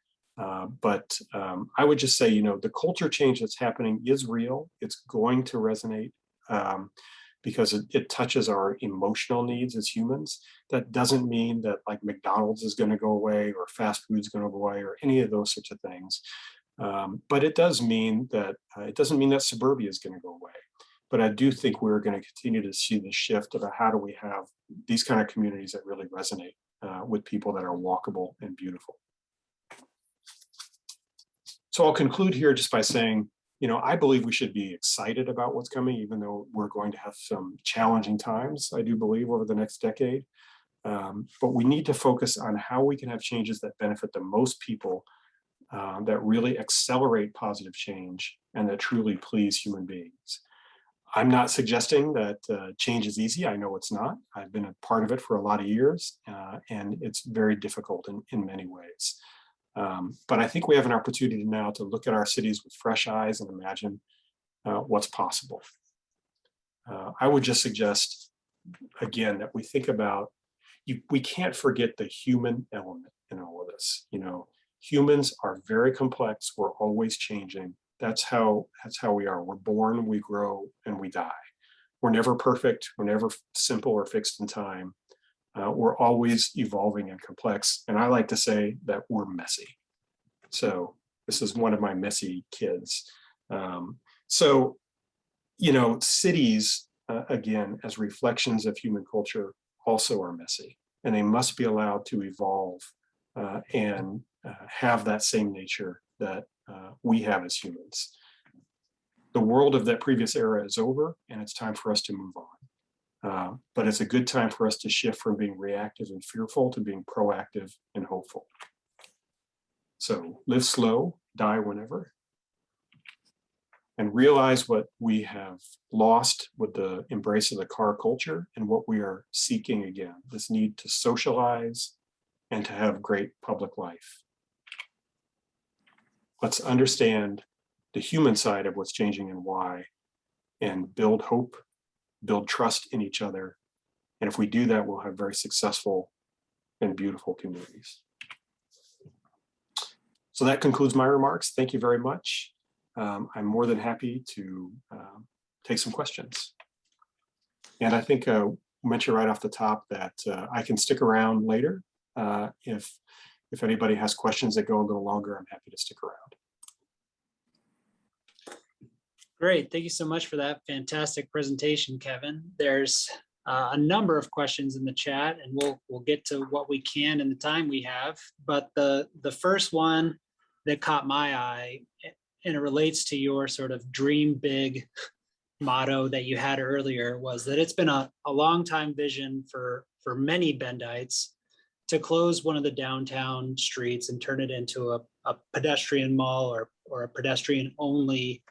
But I would just say, the culture change that's happening is real. It's going to resonate because it touches our emotional needs as humans. That doesn't mean that like McDonald's is going to go away or fast food is going to go away or any of those sorts of things. But it does mean that it doesn't mean that suburbia is going to go away. But I do think we're going to continue to see the shift about how do we have these kind of communities that really resonate with people that are walkable and beautiful. So I'll conclude here just by saying, I believe we should be excited about what's coming, even though we're going to have some challenging times, I do believe, over the next decade. But we need to focus on how we can have changes that benefit the most people, that really accelerate positive change and that truly please human beings. I'm not suggesting that change is easy. I know it's not. I've been a part of it for a lot of years, and it's very difficult in many ways. But I think we have an opportunity now to look at our cities with fresh eyes and imagine what's possible. I would just suggest, again, that we think about, we can't forget the human element in all of this. Humans are very complex. We're always changing. That's how we are. We're born, we grow, and we die. We're never perfect. We're never simple or fixed in time. We're always evolving and complex. And I like to say that we're messy. So this is one of my messy kids. Cities, again, as reflections of human culture, also are messy. And they must be allowed to evolve and have that same nature that we have as humans. The world of that previous era is over, and it's time for us to move on. But it's a good time for us to shift from being reactive and fearful to being proactive and hopeful. So live slow, die whenever, and realize what we have lost with the embrace of the car culture and what we are seeking again, this need to socialize and to have great public life. Let's understand the human side of what's changing and why, and build hope, build trust in each other. And if we do that, we'll have very successful and beautiful communities. So that concludes my remarks. Thank you very much. I'm more than happy to take some questions. And I think I mentioned right off the top that I can stick around later. If anybody has questions that go a little longer, I'm happy to stick around. Great. Thank you so much for that fantastic presentation, Kevin. There's a number of questions in the chat, and we'll get to what we can in the time we have. But the first one that caught my eye, and it relates to your sort of dream big motto that you had earlier, was that it's been a long time vision for many Bendites to close one of the downtown streets and turn it into a pedestrian mall or a pedestrian only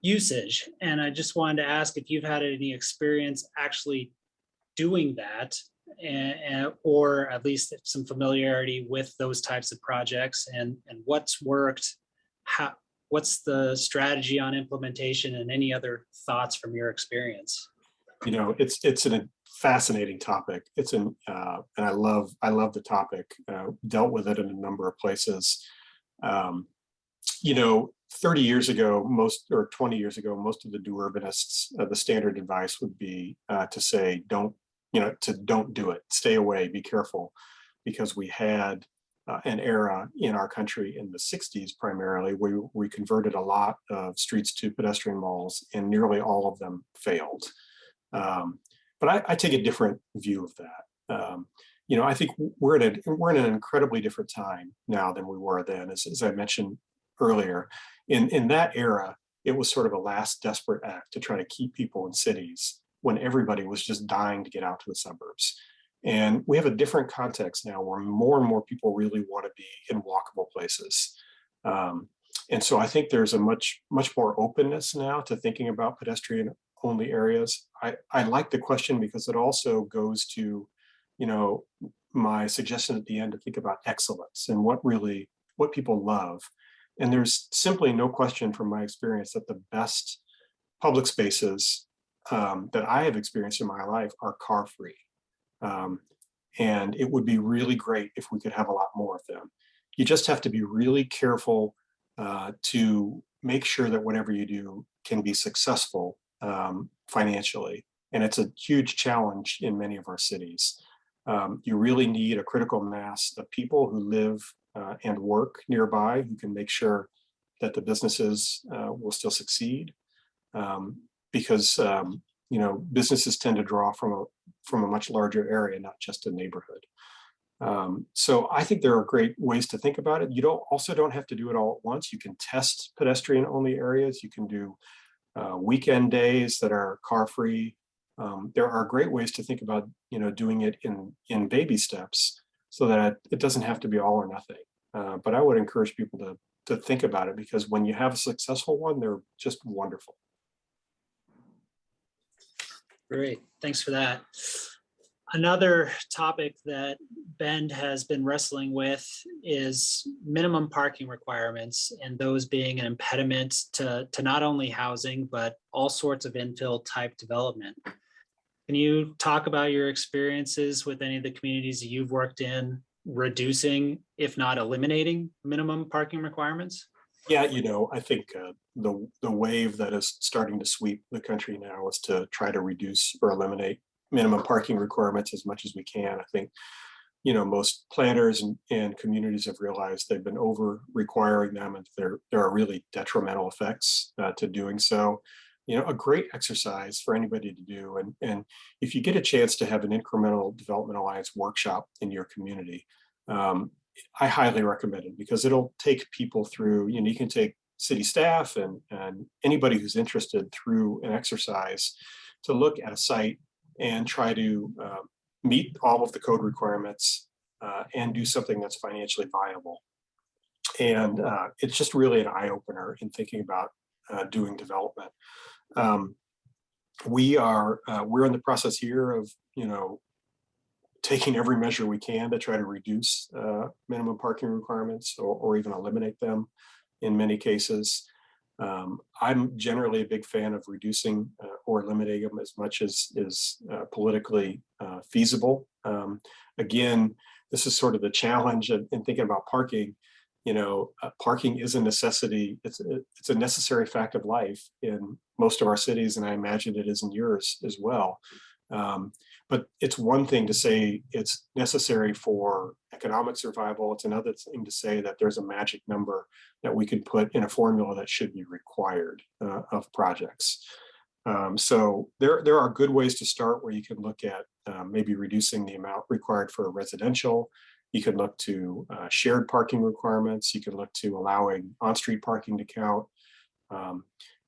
usage. And I just wanted to ask if you've had any experience actually doing that or at least some familiarity with those types of projects, and what's worked, what's the strategy on implementation, and any other thoughts from your experience? You know, it's a fascinating topic. And I love the topic. Dealt with it in a number of places. You know, 30 years ago, 20 years ago, most of the do urbanists, the standard advice would be to say, don't do it, stay away, be careful, because we had an era in our country in the 60s primarily where we converted a lot of streets to pedestrian malls, and nearly all of them failed. But I take a different view of that. You know, I think we're in an incredibly different time now than we were then. As I mentioned earlier, in that era, it was sort of a last desperate act to try to keep people in cities when everybody was just dying to get out to the suburbs. And we have a different context now where more and more people really want to be in walkable places. And so I think there's a much more openness now to thinking about pedestrian only areas. I like the question because it also goes to, you know, my suggestion at the end to think about excellence and what people love. And there's simply no question from my experience that the best public spaces that I have experienced in my life are car free. And it would be really great if we could have a lot more of them. You just have to be really careful to make sure that whatever you do can be successful financially. And it's a huge challenge in many of our cities. You really need a critical mass of people who live and work nearby who can make sure that the businesses will still succeed. Because you know, businesses tend to draw from a much larger area, not just a neighborhood. So I think there are great ways to think about it. You also don't have to do it all at once. You can test pedestrian only areas. You can do weekend days that are car free. There are great ways to think about, you know, doing it in baby steps so that it doesn't have to be all or nothing. But I would encourage people to think about it, because when you have a successful one, they're just wonderful. Great, thanks for that. Another topic that Bend has been wrestling with is minimum parking requirements, and those being an impediment to not only housing, but all sorts of infill type development. Can you talk about your experiences with any of the communities that you've worked in, reducing, if not eliminating, minimum parking requirements? Yeah, you know, I think the wave that is starting to sweep the country now is to try to reduce or eliminate minimum parking requirements as much as we can. I think, you know, most planners and communities have realized they've been over requiring them, and there are really detrimental effects to doing so. You know, a great exercise for anybody to do. And if you get a chance to have an Incremental Development Alliance workshop in your community, I highly recommend it, because it'll take people through, you know, you can take city staff and anybody who's interested through an exercise to look at a site and try to meet all of the code requirements and do something that's financially viable. And it's just really an eye-opener in thinking about doing development. We're in the process here of, you know, taking every measure we can to try to reduce minimum parking requirements or even eliminate them in many cases. I'm generally a big fan of reducing or eliminating them as much as is politically feasible. Again, this is sort of the challenge in thinking about parking. You know, parking is a necessity. It's a necessary fact of life in most of our cities, and I imagine it is in yours as well. But it's one thing to say it's necessary for economic survival. It's another thing to say that there's a magic number that we can put in a formula that should be required of projects. So there are good ways to start where you can look at maybe reducing the amount required for a residential. You can look to shared parking requirements. You can look to allowing on-street parking to count.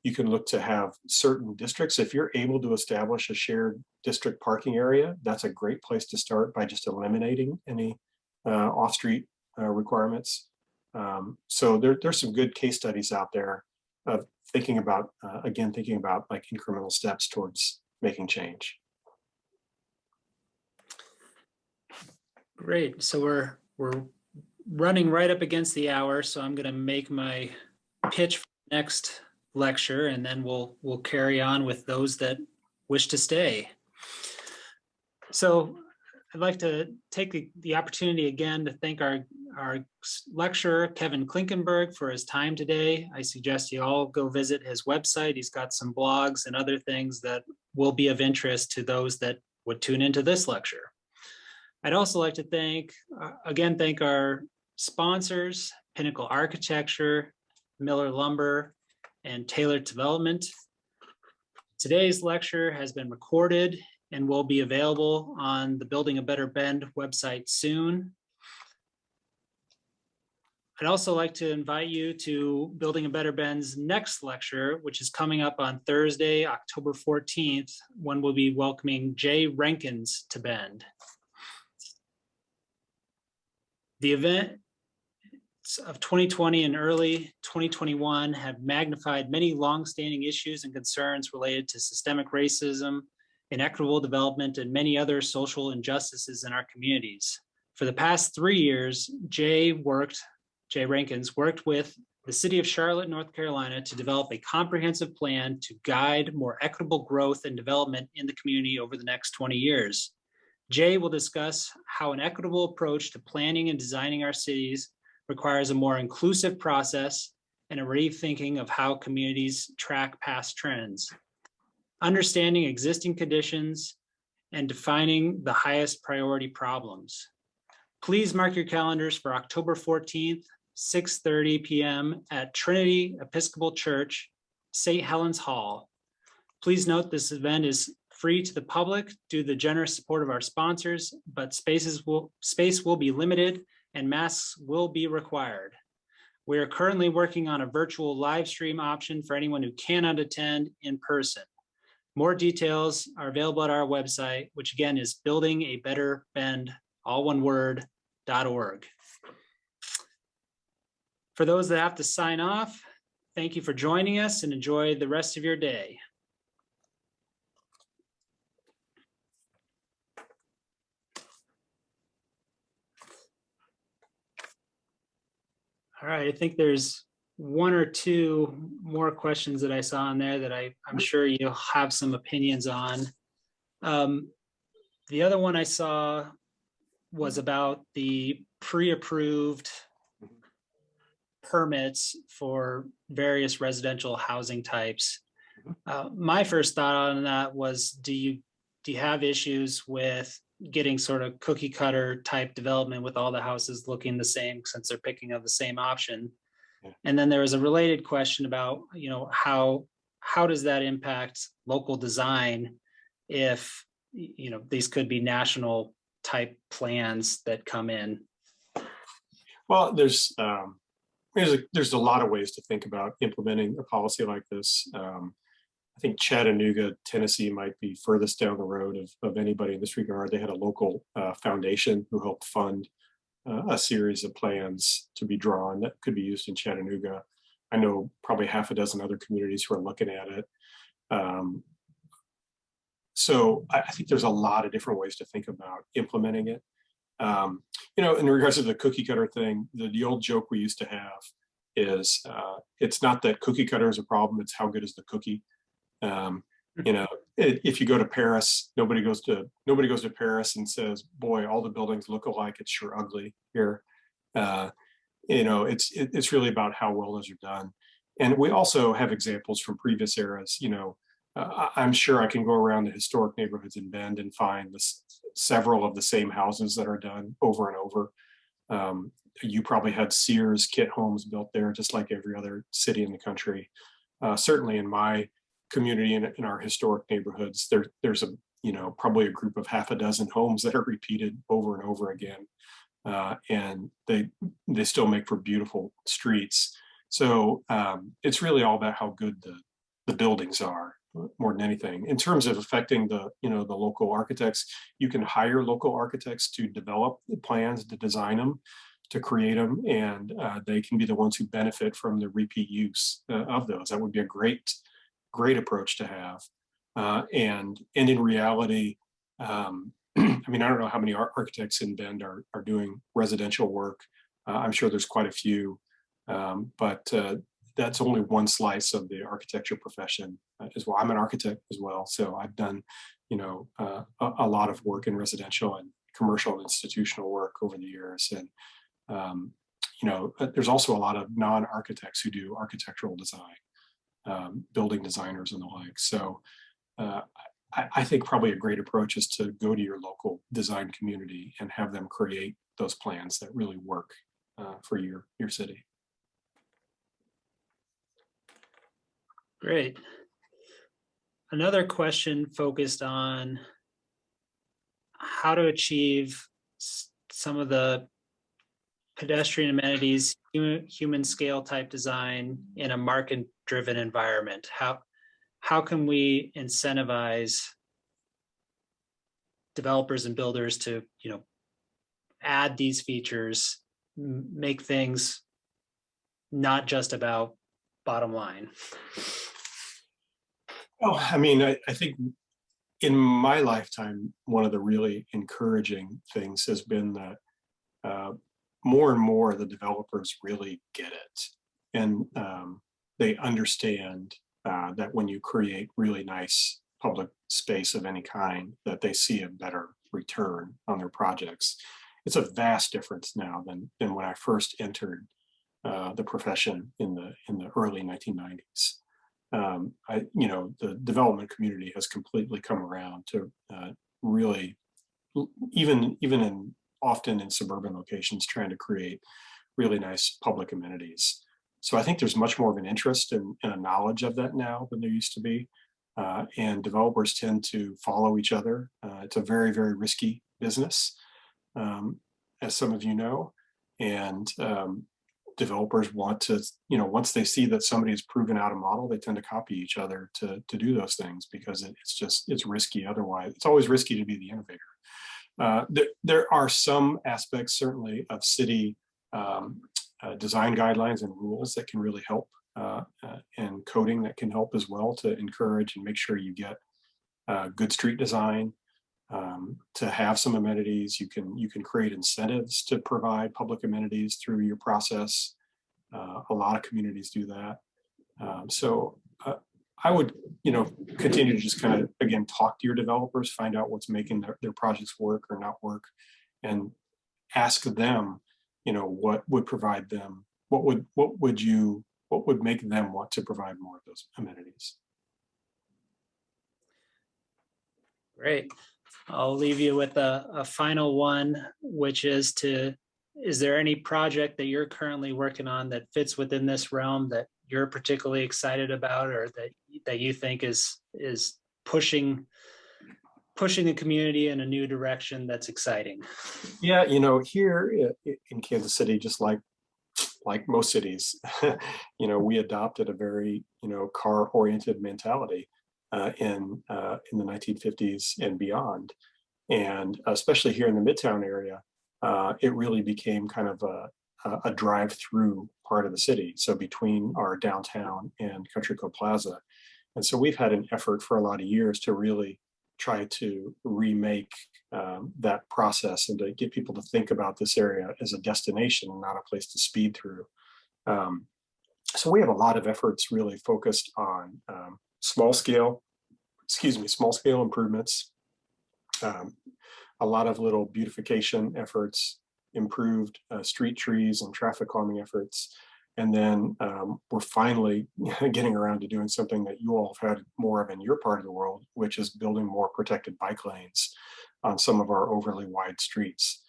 You can look to have certain districts. If you're able to establish a shared district parking area, that's a great place to start by just eliminating any off-street requirements. So there's some good case studies out there of thinking about, again, thinking about like incremental steps towards making change. Great. So we're running right up against the hour, so I'm going to make my pitch for the next lecture, and then we'll carry on with those that wish to stay. So I'd like to take the opportunity again to thank our lecturer, Kevin Klinkenberg, for his time today. I suggest you all go visit his website. He's got some blogs and other things that will be of interest to those that would tune into this lecture. I'd also like to thank our sponsors, Pinnacle Architecture, Miller Lumber, and Tailored Development. Today's lecture has been recorded and will be available on the Building a Better Bend website soon. I'd also like to invite you to Building a Better Bend's next lecture, which is coming up on Thursday, October 14th, when we'll be welcoming Jay Rankins to Bend. The events of 2020 and early 2021 have magnified many longstanding issues and concerns related to systemic racism, inequitable development, and many other social injustices in our communities. For the past 3 years, Jay Rankins worked with the city of Charlotte, North Carolina, to develop a comprehensive plan to guide more equitable growth and development in the community over the next 20 years. Jay will discuss how an equitable approach to planning and designing our cities requires a more inclusive process and a rethinking of how communities track past trends, understanding existing conditions, and defining the highest priority problems. Please mark your calendars for October 14th, 6:30 p.m. at Trinity Episcopal Church, St. Helens Hall. Please note this event is free to the public due to the generous support of our sponsors, but space will be limited and masks will be required. We are currently working on a virtual live stream option for anyone who cannot attend in person. More details are available at our website, which again is buildingabetterbend, all one word, .org. For those that have to sign off, thank you for joining us and enjoy the rest of your day. All right, I think there's one or two more questions that I saw in there that I'm sure you'll have some opinions on. The other one I saw was about the pre-approved permits for various residential housing types. My first thought on that was, do you have issues with getting sort of cookie cutter type development with all the houses looking the same since they're picking up the same option? Yeah. And then there was a related question about, how does that impact local design if, these could be national type plans that come in? Well, there's a lot of ways to think about implementing a policy like this. I think Chattanooga, Tennessee might be furthest down the road of anybody in this regard. They had a local foundation who helped fund a series of plans to be drawn that could be used in Chattanooga. I know probably half a dozen other communities who are looking at it. So I think there's a lot of different ways to think about implementing it. In regards to the cookie cutter thing, the old joke we used to have is it's not that cookie cutter is a problem, it's how good is the cookie. If you go to Paris, nobody goes to Paris and says, boy, all the buildings look alike, it's sure ugly here. It's really about how well those are done. And we also have examples from previous eras. I'm sure I can go around the historic neighborhoods in Bend and find several of the same houses that are done over and over. You probably had Sears kit homes built there, just like every other city in the country. Certainly in my community, in our historic neighborhoods, there's probably a group of half a dozen homes that are repeated over and over again. And they still make for beautiful streets. So it's really all about how good the buildings are, more than anything. In terms of affecting the local architects, you can hire local architects to develop the plans, to design them, to create them, and they can be the ones who benefit from the repeat use of those. That would be a great approach to have. And in reality, I mean, I don't know how many architects in Bend are doing residential work. I'm sure there's quite a few, but that's only one slice of the architecture profession as well. I'm an architect as well, so I've done, you know, a lot of work in residential and commercial and institutional work over the years. And you know, there's also a lot of non-architects who do architectural design, building designers and the like. So I think probably a great approach is to go to your local design community and have them create those plans that really work for your city. Great. Another question focused on how to achieve some of the pedestrian amenities, human scale type design in a market-driven environment. How can we incentivize developers and builders to, you know, add these features, make things not just about bottom line? Well, I mean, I think in my lifetime, one of the really encouraging things has been that more and more the developers really get it. And they understand that when you create really nice public space of any kind, that they see a better return on their projects. It's a vast difference now than when I first entered the profession in the early 1990s. You know, the development community has completely come around to really, even often in suburban locations, trying to create really nice public amenities. So I think there's much more of an interest and a knowledge of that now than there used to be. And developers tend to follow each other. It's a very, very risky business, as some of you know. And developers want to, you know, once they see that somebody has proven out a model, they tend to copy each other to do those things, because it's risky otherwise. It's always risky to be the innovator. There are some aspects certainly of city design guidelines and rules that can really help, and coding that can help as well to encourage and make sure you get good street design. To have some amenities, you can create incentives to provide public amenities through your process. A lot of communities do that. So I would, you know, continue to just kind of, again, talk to your developers, find out what's making their projects work or not work, and ask them, you know, what would provide them, what would make them want to provide more of those amenities. Great. I'll leave you with a final one, which is there any project that you're currently working on that fits within this realm that you're particularly excited about, or that you think is pushing the community in a new direction that's exciting? Yeah, you know, here in Kansas City, just like most cities, you know, we adopted a very, you know, car-oriented mentality in the 1950s and beyond. And especially here in the Midtown area, it really became kind of a drive-through part of the city. So between our downtown and Country Club Plaza. And so we've had an effort for a lot of years to really try to remake that process and to get people to think about this area as a destination, not a place to speed through. So we have a lot of efforts really focused on small scale improvements, a lot of little beautification efforts, improved street trees and traffic calming efforts. And then we're finally getting around to doing something that you all have had more of in your part of the world, which is building more protected bike lanes on some of our overly wide streets.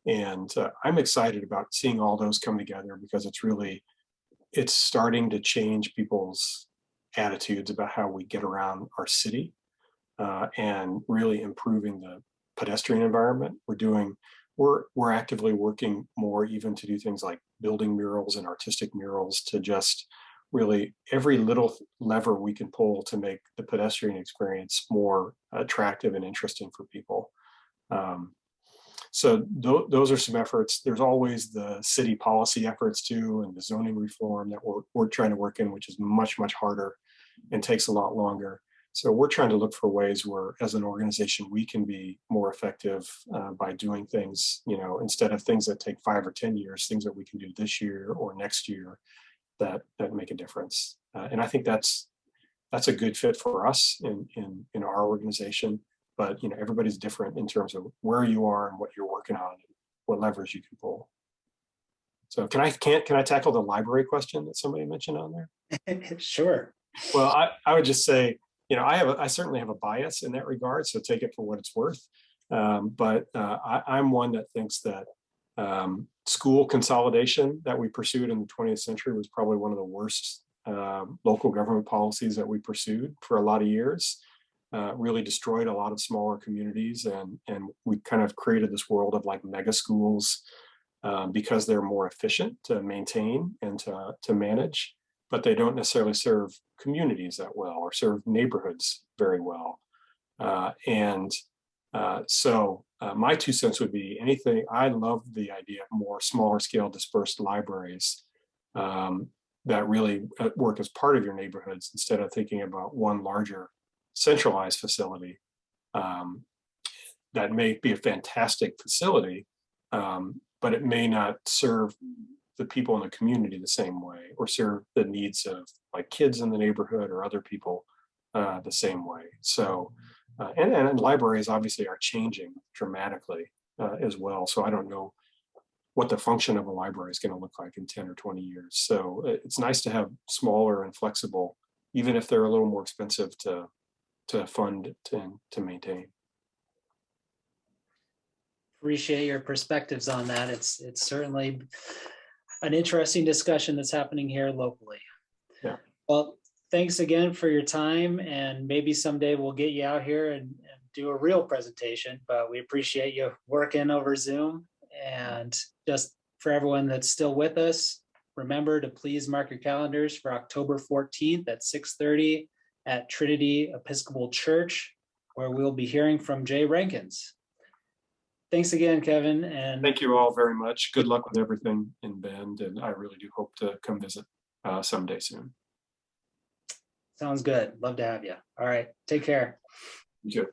And I'm excited about seeing all those come together, because it's starting to change people's attitudes about how we get around our city, and really improving the pedestrian environment. We're actively working more even to do things like building murals and artistic murals, to just really every little lever we can pull to make the pedestrian experience more attractive and interesting for people. So those are some efforts. There's always the city policy efforts too, and the zoning reform that we're trying to work in, which is much, much harder and takes a lot longer. So we're trying to look for ways where, as an organization, we can be more effective by doing things, instead of things that take 5 or 10 years, things that we can do this year or next year that make a difference. And I think that's a good fit for us in our organization. But everybody's different in terms of where you are and what you're working on, and what levers you can pull. So can I tackle the library question that somebody mentioned on there? Sure. Well, I would just say, I certainly have a bias in that regard, so take it for what it's worth. But I'm one that thinks that school consolidation that we pursued in the 20th century was probably one of the worst local government policies that we pursued for a lot of years. Really destroyed a lot of smaller communities, and we kind of created this world of like mega schools because they're more efficient to maintain and to manage, but they don't necessarily serve communities that well or serve neighborhoods very well. So my 2 cents would be anything. I love the idea of more smaller scale dispersed libraries that really work as part of your neighborhoods instead of thinking about one larger centralized facility that may be a fantastic facility, but it may not serve the people in the community the same way, or serve the needs of like kids in the neighborhood or other people the same way. So, and libraries obviously are changing dramatically as well. So I don't know what the function of a library is going to look like in 10 or 20 years. So it's nice to have smaller and flexible, even if they're a little more expensive to fund and to maintain. Appreciate your perspectives on that. It's certainly an interesting discussion that's happening here locally. Yeah. Well, thanks again for your time, and maybe someday we'll get you out here and do a real presentation, but we appreciate you working over Zoom. And just for everyone that's still with us, remember to please mark your calendars for October 14th at 6:30 at Trinity Episcopal Church, where we'll be hearing from Jay Rankins. Thanks again, Kevin. And thank you all very much. Good luck with everything in Bend, and I really do hope to come visit someday soon. Sounds good. Love to have you. All right. Take care. You too.